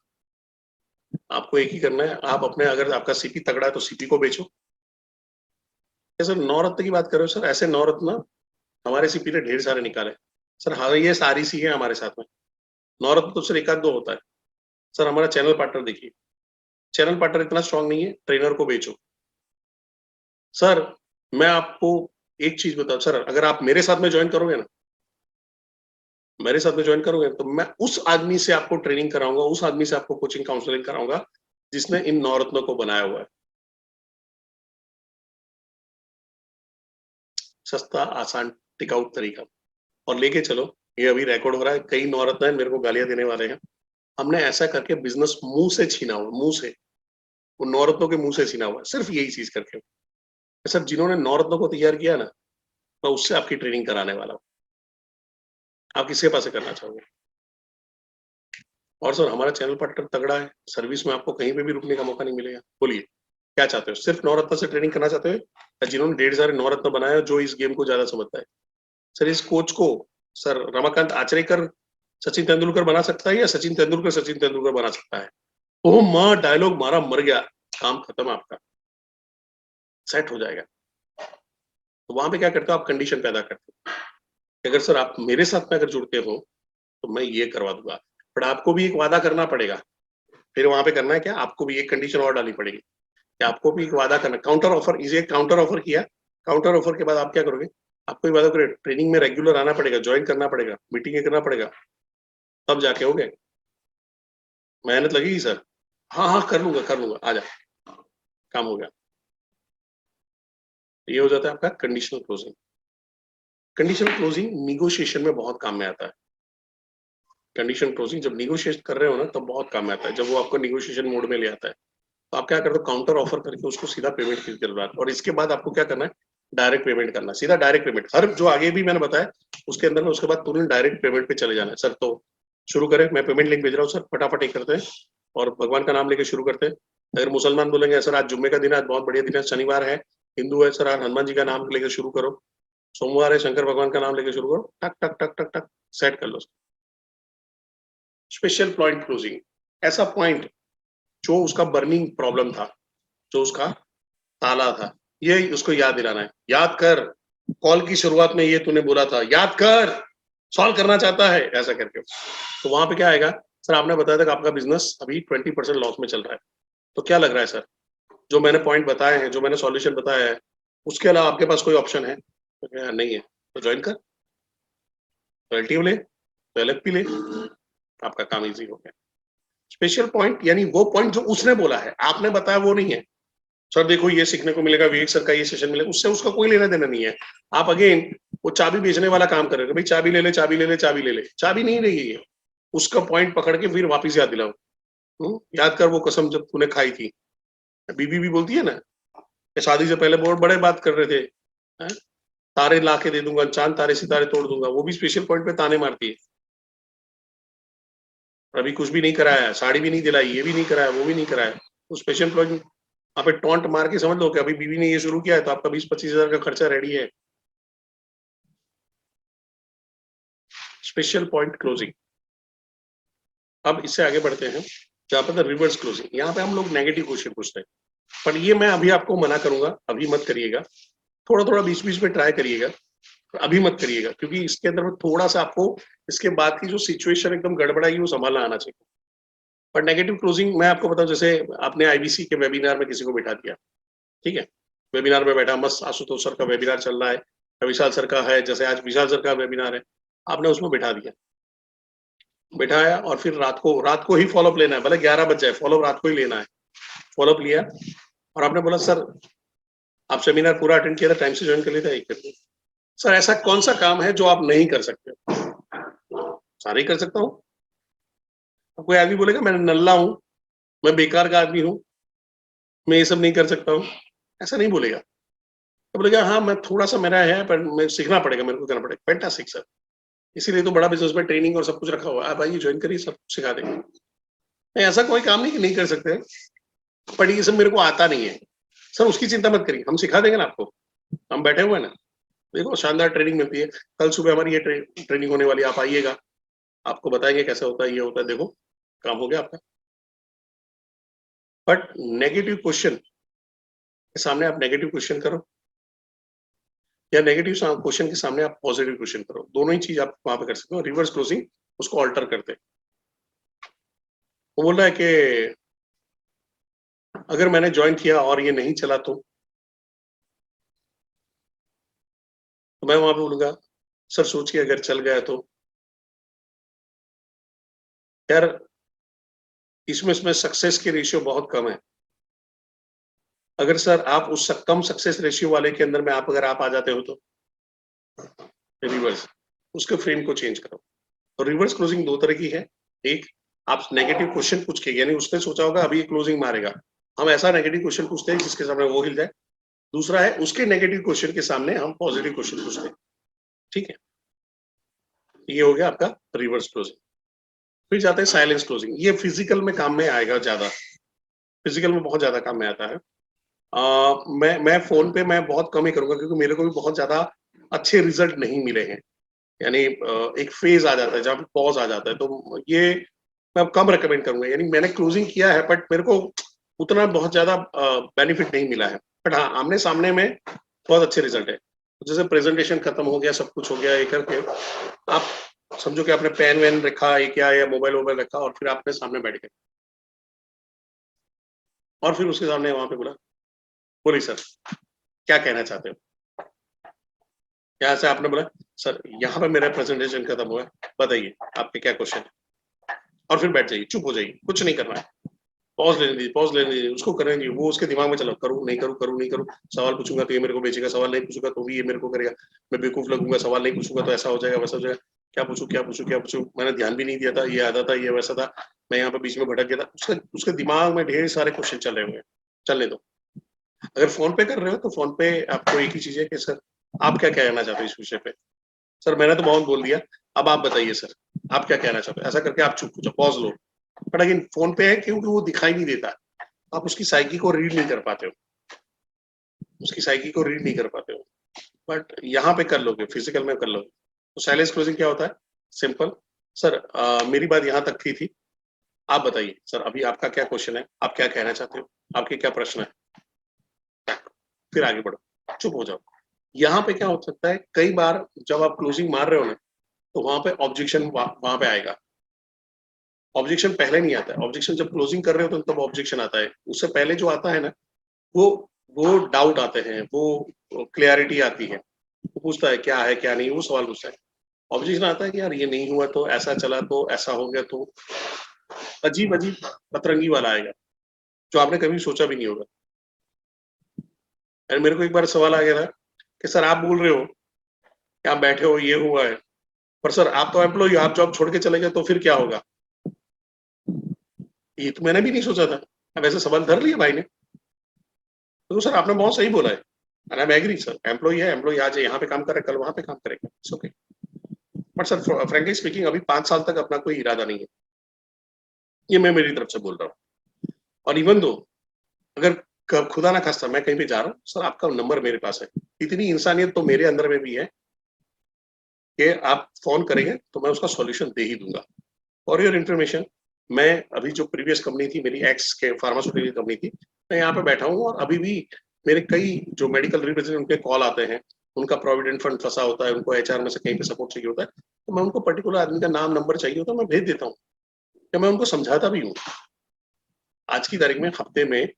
आपको एक ही करना है, आप अपने, अगर आपका सीपी तगड़ा है तो सीपी को बेचो। सर नवरत्न की बात कर रहे हो सर, ऐसे नवरत्न हमारे सीपी ने ढेर सारे निकाले सर। हाँ ये सारी सी है हमारे साथ में, नवरत्न तो सिर्फ एक आध दो होता है। सर हमारा चैनल पार्टनर देखिए, चैनल पार्टनर इतना स्ट्रांग नहीं है, ट्रेनर को बेचो। सर मैं आपको एक चीज बताऊं सर, अगर आप मेरे साथ में ज्वाइन करोगे ना, मेरे साथ में ज्वाइन करोगे तो मैं उस आदमी से आपको ट्रेनिंग कराऊंगा, उस आदमी से आपको कोचिंग काउंसलिंग कराऊंगा जिसने इन नवरत्नों को बनाया हुआ है। सस्ता, आसान, टिकाऊ तरीका। और लेके चलो, ये अभी रिकॉर्ड हो रहा है, कई नवरत्न मेरे को गालियां देने वाले हैं। हमने ऐसा करके बिजनेस मुंह से छीना हुआ, मुंह से, वो नवरत्नों के मुंह से छीना हुआ, सिर्फ यही चीज करके। सर जिन्होंने नवरत्नों को तैयार किया ना, मैं उससे आपकी ट्रेनिंग कराने वाला हूँ। आप किसके पास से करना चाहोगे? और सर हमारा चैनल पार्टनर तगड़ा है, सर्विस में आपको कहीं पे भी रुकने का मौका नहीं मिलेगा। बोलिए क्या चाहते हो, सिर्फ नवरत्न से ट्रेनिंग करना चाहते हो, या जिन्होंने ढेर सारे नवरत्न बनाया, जो इस गेम को ज्यादा समझता है? सर इस कोच को सर रमाकांत आचरेकर सचिन तेंदुलकर बना सकता है, या सचिन तेंदुलकर सचिन तेंदुलकर बना सकता है? ओ माँ, डायलॉग मारा, मर गया, काम खत्म, आपका सेट हो जाएगा। तो वहां पे क्या करते हो आप, कंडीशन पैदा करते हो। अगर सर आप मेरे साथ में अगर जुड़ते हो तो मैं ये करवा दूंगा, बट आपको भी एक वादा करना पड़ेगा। फिर वहां पे करना है क्या, आपको भी एक कंडीशन और डालनी पड़ेगी कि आपको भी एक वादा करना, काउंटर ऑफर, इसे काउंटर ऑफर किया, काउंटर ऑफर के बाद आप क्या करोगे, आपको वादा करोगे, ट्रेनिंग में रेगुलर आना पड़ेगा, ज्वाइन करना पड़ेगा, मीटिंग करना पड़ेगा, तब जाके होगे। मेहनत लगेगी सर, हाँ हाँ कर लूंगा कर लूंगा, आ जा, काम हो गया। ये हो जाता है आपका conditional closing. Conditional closing negotiation में बहुत काम में आता है। कंडीशन क्लोजिंग जब निगोशिएट कर रहे हो ना, तब बहुत काम में आता है, जब वो आपको निगोशिएशन मोड में ले आता है। तो आप क्या करते हो, काउंटर ऑफर करके उसको सीधा पेमेंट करना, और इसके बाद आपको क्या करना है, डायरेक्ट पेमेंट करना, सीधा डायरेक्ट पेमेंट। हर जो आगे भी मैंने बताया उसके अंदर में, उसके बाद तुरंत डायरेक्ट पेमेंट पे चले जाना है। सर तो शुरू करें, मैं पेमेंट लिंक भेज रहा हूँ सर, फटाफट एक करते हैं और भगवान का नाम लेके शुरू करते हैं। अगर मुसलमान बोलेंगे सर आज जुम्मे का दिन है, आज बहुत बढ़िया दिन है, शनिवार है, हिंदू है सर आज हनुमान जी का नाम लेकर शुरू करो, सोमवार है शंकर भगवान का नाम लेकर शुरू करो, टक टक टक टक टक सेट कर लो। स्पेशल पॉइंट क्लोजिंग, ऐसा पॉइंट जो उसका बर्निंग प्रॉब्लम था, जो उसका ताला था, ये उसको याद दिलाना है। याद कर, कॉल की शुरुआत में ये तूने बोला था, याद कर, सॉल्व करना चाहता है, ऐसा करके। तो वहां पे क्या आएगा, सर आपने बताया था कि आपका बिजनेस अभी 20% लॉस में चल रहा है, तो क्या लग रहा है सर, जो मैंने पॉइंट बताए हैं, जो मैंने सॉल्यूशन बताया है, उसके अलावा आपके पास कोई ऑप्शन है? तो नहीं है, तो ज्वाइन कर, तो एलटीओ ले, तो एलएफपी ले, आपका काम इजी हो गया। स्पेशल पॉइंट यानी वो पॉइंट जो उसने बोला है, आपने बताया वो नहीं है। सर देखो ये सीखने को मिलेगा, विवेक सर का ये सेशन मिलेगा, उससे उसका कोई लेना देना नहीं है। आप अगेन वो चाबी बेचने वाला काम कर रहे हो, भाई चाबी ले ले, चाबी ले ले, चाबी ले ले, चाबी नहीं रही है, उसका पॉइंट पकड़ के फिर वापिस याद दिलाओ। याद कर वो कसम जब तूने खाई थी। बीबी भी बोलती है ना कि शादी से पहले बहुत बड़े बात कर रहे थे, है? तारे ला के दे दूंगा, चांद तारे सितारे तोड़ दूंगा, वो भी स्पेशल पॉइंट पे ताने मारती है। अभी कुछ भी नहीं कराया, साड़ी भी नहीं दिलाई, ये भी नहीं कराया, वो भी नहीं कराया, तो स्पेशल पॉइंट आप टॉन्ट मार के समझ लो कि अभी बीवी ने ये शुरू किया है तो आपका 20-25 हजार का खर्चा रेडी है। Special point closing. अब इससे आगे बढ़ते हैं जहां पर रिवर्स क्लोजिंग, यहाँ पे हम लोग नेगेटिव क्वेश्चन पूछते हैं, पर ये मैं अभी आपको मना करूंगा, अभी मत करिएगा, थोड़ा थोड़ा बीच बीच में ट्राई करिएगा, अभी मत करिएगा, क्योंकि इसके अंदर में थोड़ा सा आपको इसके बाद की जो सिचुएशन एकदम गड़बड़ाई वो संभालना आना चाहिए। पर नेगेटिव क्लोजिंग मैं आपको बताऊं, जैसे आपने आईबीसी के वेबिनार में किसी को बैठा दिया, ठीक है, वेबिनार में बैठा, मस्त आशुतोष सर का वेबिनार चल रहा है, विशाल सर का है, जैसे आज विशाल सर का वेबिनार है, आपने उसमें बैठा दिया, बैठाया, और फिर रात को ही फॉलोअप लेना है, भले 11 बज जाए, फॉलोअप रात को ही लेना है। फॉलोअप लिया, और आपने बोला सर आप सेमिनार पूरा अटेंड किया था, टाइम से ज्वाइन कर लेता, एक करके सर ऐसा कौन सा काम है जो आप नहीं कर सकते? सारे ही कर सकता हूँ। कोई आदमी बोलेगा मैं नल्ला हूँ, मैं बेकार का आदमी हूँ, मैं ये सब नहीं कर सकता हूँ, ऐसा नहीं बोलेगा। तो बोलेगा हाँ मैं थोड़ा सा मेरा है पर मैं सीखना पड़ेगा, मेरे को करना पड़ेगा। फैंटास्टिक सर, इसीलिए तो बड़ा बिजनेस में ट्रेनिंग और सब कुछ रखा हुआ है, आप आइए ज्वाइन करिए, सब कुछ सिखा देंगे। नहीं ऐसा कोई काम नहीं कि नहीं कर सकते, पर ये सब मेरे को आता नहीं है सर, उसकी चिंता मत करिए, हम सिखा देंगे ना आपको, हम बैठे हुए हैं ना। देखो शानदार ट्रेनिंग मिलती है, कल सुबह हमारी ये ट्रेनिंग होने वाली है, आप आइएगा, आपको बताएंगे कैसा होता है, ये होता है, देखो काम हो गया आपका। बट नेगेटिव क्वेश्चन के सामने आप नेगेटिव क्वेश्चन करो, या नेगेटिव क्वेश्चन के सामने आप पॉजिटिव क्वेश्चन करो, दोनों ही चीज आप वहां पे कर सकते हो। रिवर्स क्लोजिंग उसको ऑल्टर करते हैं। वो बोल रहा है कि अगर मैंने ज्वाइन किया और ये नहीं चला तो मैं वहां पे बोलूंगा सर सोचिए अगर चल गया तो, यार इसमें सक्सेस की रेशियो बहुत कम है। अगर सर आप उस कम सक्सेस रेशियो वाले के अंदर में अगर आप आ जाते हो तो रिवर्स उसके फ्रेम को चेंज करो। तो रिवर्स क्लोजिंग दो तरह की है, एक आप नेगेटिव क्वेश्चन पूछ के, यानी उसने सोचा होगा अभी क्लोजिंग मारेगा, हम ऐसा नेगेटिव क्वेश्चन पूछते हैं जिसके सामने वो हिल जाए। दूसरा है उसके नेगेटिव क्वेश्चन के सामने हम पॉजिटिव क्वेश्चन पूछते हैं, ठीक है। ये हो गया आपका रिवर्स क्लोजिंग। फिर जाते हैं साइलेंस क्लोजिंग, ये फिजिकल में काम में आएगा, ज्यादा फिजिकल में बहुत ज्यादा काम में आता है। मैं फोन पे मैं बहुत कम ही करूंगा, क्योंकि मेरे को भी बहुत ज्यादा अच्छे रिजल्ट नहीं मिले हैं। यानी एक फेज आ जाता है जहाँ पे पॉज आ जाता है, तो ये मैं कम रिकमेंड करूंगा। यानी मैंने क्लोजिंग किया है बट मेरे को उतना बहुत ज्यादा बेनिफिट नहीं मिला है, बट हाँ आमने सामने में बहुत अच्छे रिजल्ट है। जैसे प्रेजेंटेशन खत्म हो गया, सब कुछ हो गया, ये करके आप समझो कि आपने पेन वेन रखा एक या मोबाइल वोबाइल रखा और फिर आपने सामने बैठ गए और फिर उसके सामने वहां पे बोला बोली सर क्या कहना चाहते हो। यहाँ से आपने बोला सर यहाँ पे मेरा प्रेजेंटेशन खत्म हुआ है, बताइए आपके क्या क्वेश्चन है, और फिर बैठ जाइए, चुप हो जाइए, कुछ नहीं करना है। पॉज लेने दीजिए, पॉज लेने दीजिए, उसको करने दीजिए, वो उसके दिमाग में चलो करूँ नहीं करूँ, करूँ नहीं करूँ, सवाल पूछूंगा तो ये मेरे को बेचेगा, सवाल नहीं पूछूंगा तो भी ये मेरे को करेगा, मैं बेवकूफ लगूंगा, सवाल नहीं पूछूंगा तो ऐसा हो जाएगा वैसा हो जाएगा, क्या पूछूं क्या पूछूं क्या पूछूं, मैंने ध्यान भी नहीं दिया था, ये आधा था ये वैसा था, मैं यहाँ पे बीच में भटक गया था। उसके उसके दिमाग में ढेर सारे क्वेश्चन चल रहे होंगे, चलने दो। अगर फोन पे कर रहे हो तो फोन पे आपको एक ही चीज है कि सर आप क्या कहना चाहते हो इस विषय पे। सर मैंने तो बहुत बोल दिया, अब आप बताइए सर आप क्या कहना चाहते हो, ऐसा करके आप चुप हो जाओ, pause low. But again phone पे है क्योंकि वो दिखाई नहीं देता, आप उसकी साइकी को रीड नहीं कर पाते हो, उसकी साइकी को रीड नहीं कर पाते हो। बट यहाँ पे कर लोगे, फिजिकल में कर लोगे। तो साइलेंस क्लोजिंग क्या होता है, सिंपल, सर मेरी बात यहाँ तक थी, आप बताइए सर अभी आपका क्या क्वेश्चन है, आप क्या कहना चाहते हो, आपके क्या प्रश्न है, फिर आगे बढ़ो, चुप हो जाओ। यहाँ पे क्या हो सकता है, कई बार जब आप क्लोजिंग मार रहे हो ना तो वहां पे ऑब्जेक्शन वहां पे आएगा। ऑब्जेक्शन पहले नहीं आता है, ऑब्जेक्शन जब क्लोजिंग कर रहे हो तो तब ऑब्जेक्शन आता है, उससे पहले जो आता है ना वो वो डाउट आते हैं, वो क्लियरिटी आती है, वो पूछता है क्या है क्या नहीं, वो सवाल पूछता है। ऑब्जेक्शन आता है कि यार ये नहीं हुआ तो ऐसा चला तो ऐसा हो गया, तो अजीब अजीब पतरंगी वाला आएगा जो आपने कभी सोचा भी नहीं होगा। और मेरे को एक बार सवाल आ गया था कि सर आप बोल रहे हो कि आप बैठे हो ये हुआ है, पर सर आप तो एम्प्लॉय, आप जॉब छोड़ के चले गए तो फिर क्या होगा। ये तो मैंने भी नहीं सोचा था। अब ऐसे सवाल धर लिया भाई ने, तो सर आपने बहुत सही बोला है, and I am agree sir, employ है, एम्प्लॉय आज यहाँ पे काम करे कल वहां पे काम करेगा, it's okay. But sir frankly speaking अभी 5 साल तक अपना कोई इरादा नहीं है, ये मैं मेरी तरफ से बोल रहा हूँ। और इवन दो अगर खुदा ना खास्ता मैं कहीं पे जा रहा हूँ, सर आपका नंबर मेरे पास है, इतनी इंसानियत तो मेरे अंदर में भी है कि आप फोन करेंगे तो मैं उसका सॉल्यूशन दे ही दूंगा। फॉर योर इन्फॉर्मेशन, मैं अभी जो प्रीवियस कंपनी थी मेरी एक्स के फार्मास्यूटिकल कंपनी थी, मैं यहाँ पे बैठा हूँ और अभी भी मेरे कई जो मेडिकल रिप्रेजेंटेटिव उनके कॉल आते हैं, उनका प्रोविडेंट फंड फंसा होता है, उनको एचआर में से कहीं पे सपोर्ट चाहिए होता है, तो मैं उनको पर्टिकुलर आदमी का नाम नंबर चाहिए होता है, मैं भेज देता हूँ, या मैं उनको समझाता भी हूँ। आज की तारीख में हफ्ते में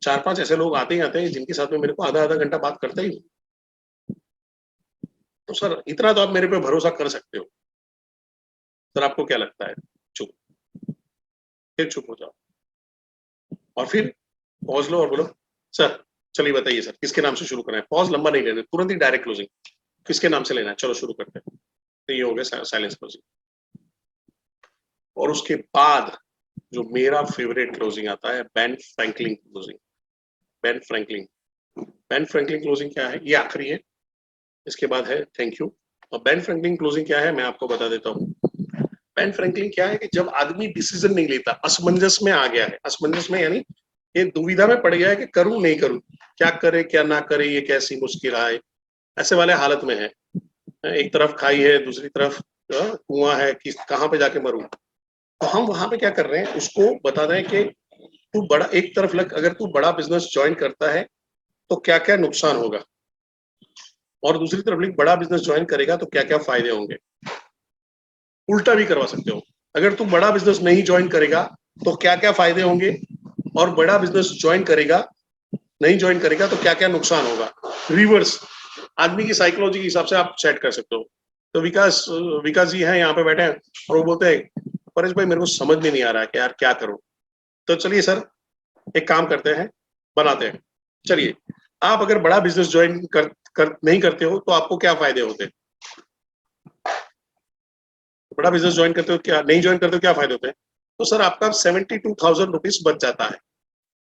4-5 ऐसे लोग आते ही आते हैं जिनके साथ में मेरे को आधा आधा घंटा बात करता ही हूँ। तो सर इतना तो आप मेरे पे भरोसा कर सकते हो, सर आपको क्या लगता है, चुप, फिर चुप हो जाओ और फिर पहुंच लो और बोलो सर चलिए बताइए सर, किसके नाम से शुरू करना है? पॉज लंबा नहीं लेना, तुरंत ही डायरेक्ट क्लोजिंग। किसके नाम से लेना है? चलो शुरू करते हैं। तो ये हो गया साइलेंस क्लोजिंग। और उसके बाद जो मेरा फेवरेट क्लोजिंग आता है, Ben Franklin closing. Ben Franklin, Ben Franklin closing क्या है? ये आखिरी है, इसके बाद है थैंक यू। और बेन फ्रैंकलिन क्लोजिंग क्या है मैं आपको बता देता हूँ। बेन फ्रैंकलिन क्या है कि जब आदमी डिसीजन नहीं लेता, असमंजस में आ गया है, असमंजस में यानी ये दुविधा में पड़ गया है कि करूं नहीं करूं, क्या करे क्या ना करे, ये कैसी मुश्किल आए, ऐसे वाले हालत में है। एक तरफ खाई है, दूसरी तरफ कुआं है कि कहाँ पे जाके मरूं। तो हम वहां पे क्या कर रहे हैं, उसको बता रहे हैं कि तू बड़ा, एक तरफ लग, अगर तू बड़ा बिजनेस ज्वाइन करता है तो क्या क्या नुकसान होगा, और दूसरी तरफ लिख बड़ा बिजनेस ज्वाइन करेगा तो क्या क्या फायदे होंगे। उल्टा भी करवा सकते हो, अगर तू बड़ा बिजनेस नहीं ज्वाइन करेगा तो क्या क्या फायदे होंगे, और बड़ा बिजनेस ज्वाइन करेगा, नहीं ज्वाइन करेगा तो क्या क्या नुकसान होगा। रिवर्स आदमी की साइकोलॉजी के हिसाब से आप सेट कर सकते हो। तो विकास विकास जी हैं यहाँ पे बैठे हैं और वो बोलते हैं परेश भाई मेरे को समझ में नहीं आ रहा है कि यार क्या करूं। तो चलिए सर एक काम करते हैं, बनाते हैं। चलिए, आप अगर बड़ा बिजनेस ज्वाइन कर नहीं करते हो तो आपको क्या फायदे होते हैं? बड़ा बिजनेस ज्वाइन करते हो, क्या नहीं ज्वाइन करते हो क्या फायदे होते हैं? तो सर आपका 72,000 रुपीज बच जाता है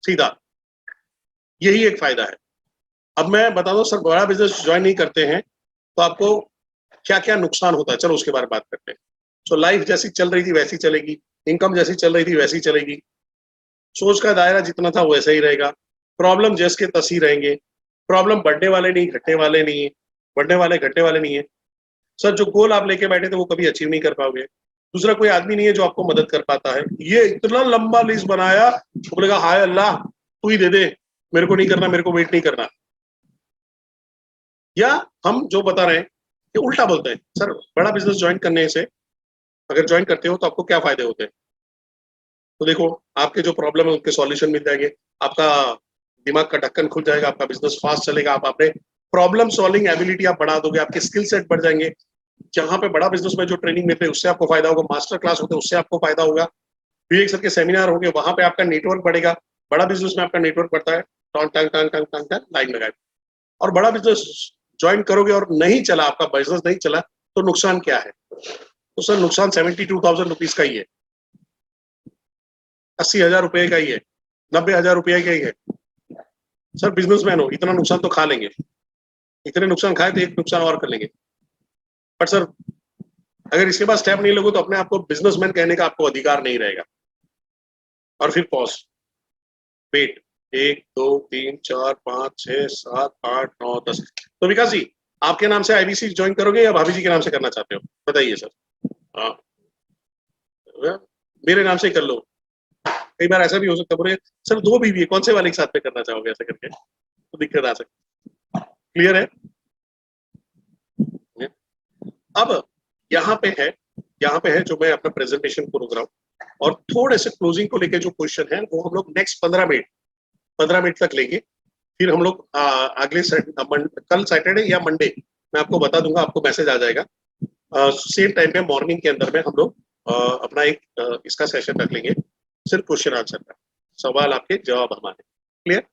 सीधा, यही एक फायदा है। अब मैं बता दूं सर, बड़ा बिजनेस ज्वाइन नहीं करते हैं तो आपको क्या क्या नुकसान होता है, चलो उसके बारे में बात करते हैं। तो लाइफ जैसी चल रही थी वैसी चलेगी, इनकम जैसी चल रही थी वैसी चलेगी, सोच का दायरा जितना था वैसा ही रहेगा, प्रॉब्लम जैसे के तस ही रहेंगे। प्रॉब्लम बढ़ने वाले नहीं, घटने वाले नहीं है, बढ़ने वाले घटने वाले नहीं है। सर जो गोल आप लेके बैठे थे वो कभी अचीव नहीं कर पाओगे। दूसरा कोई आदमी नहीं है जो आपको मदद कर पाता है। ये इतना लंबा लिस्ट बनाया, तो बोलेगा हाय अल्लाह तू ही दे दे, मेरे को नहीं करना, मेरे को वेट नहीं करना। या हम जो बता रहे हैं कि उल्टा बोलते हैं, सर बड़ा बिजनेस ज्वाइन करने से, अगर ज्वाइन करते हो तो आपको क्या फायदे होते हैं? तो देखो, आपके जो प्रॉब्लम है उनके सॉल्यूशन मिल जाएंगे, आपका दिमाग का ढक्कन खुल जाएगा, आपका बिजनेस फास्ट चलेगा, आप अपने प्रॉब्लम सॉल्विंग एबिलिटी आप बढ़ा दोगे, आपके स्किल सेट बढ़ जाएंगे। जहां पे बड़ा बिजनेस में जो ट्रेनिंग मिलते हैं उससे आपको फायदा होगा, मास्टर क्लास होते हैं उससे आपको फायदा होगा, विवेक सर के सेमिनार होंगे वहां पे आपका नेटवर्क बढ़ेगा। बड़ा बिजनेस में आपका नेटवर्क बढ़ता है, टन टन टन टन टन टन लाइन लगाए। और बड़ा बिजनेस ज्वाइन करोगे और नहीं चला, आपका बिजनेस नहीं चला, तो नुकसान क्या है? तो सर नुकसान 72,000 रुपीज का ही है, 80,000 रुपए का ही है, 90,000 रुपये का ही है। सर बिजनेसमैन हो, इतना नुकसान तो खा लेंगे, इतने नुकसान खाए तो एक नुकसान और कर लेंगे। बट सर अगर इसके बाद स्टेप नहीं लोगे तो अपने आपको बिजनेसमैन कहने का आपको अधिकार नहीं रहेगा। और फिर पॉज, वेट, 1 2 3 4 5 6 7 8 9 10। तो विकास जी, आपके नाम से आईबीसी ज्वाइन करोगे या भाभी जी के नाम से करना चाहते हो? बताइए सर। हाँ, मेरे नाम से कर लो। कई बार ऐसा भी हो सकता है, बोले सर दो बीवी है, कौन से वाले के साथ में करना चाहोगे, ऐसा करके तो दिक्कत आ सकती। क्लियर है? अब यहाँ पे है, यहाँ पे है जो मैं अपना प्रेजेंटेशन को रोक रहा हूँ, और थोड़े से क्लोजिंग को लेके जो क्वेश्चन है वो हम लोग नेक्स्ट 15 मिनट तक लेंगे। फिर हम लोग अगले कल सैटरडे या मंडे मैं आपको बता दूंगा, आपको मैसेज आ जाएगा। सेम टाइम पे मॉर्निंग के अंदर में हम लोग अपना एक इसका सेशन रख लेंगे, सिर्फ क्वेश्चन आंसर का, सवाल आपके जवाब हमारे। क्लियर?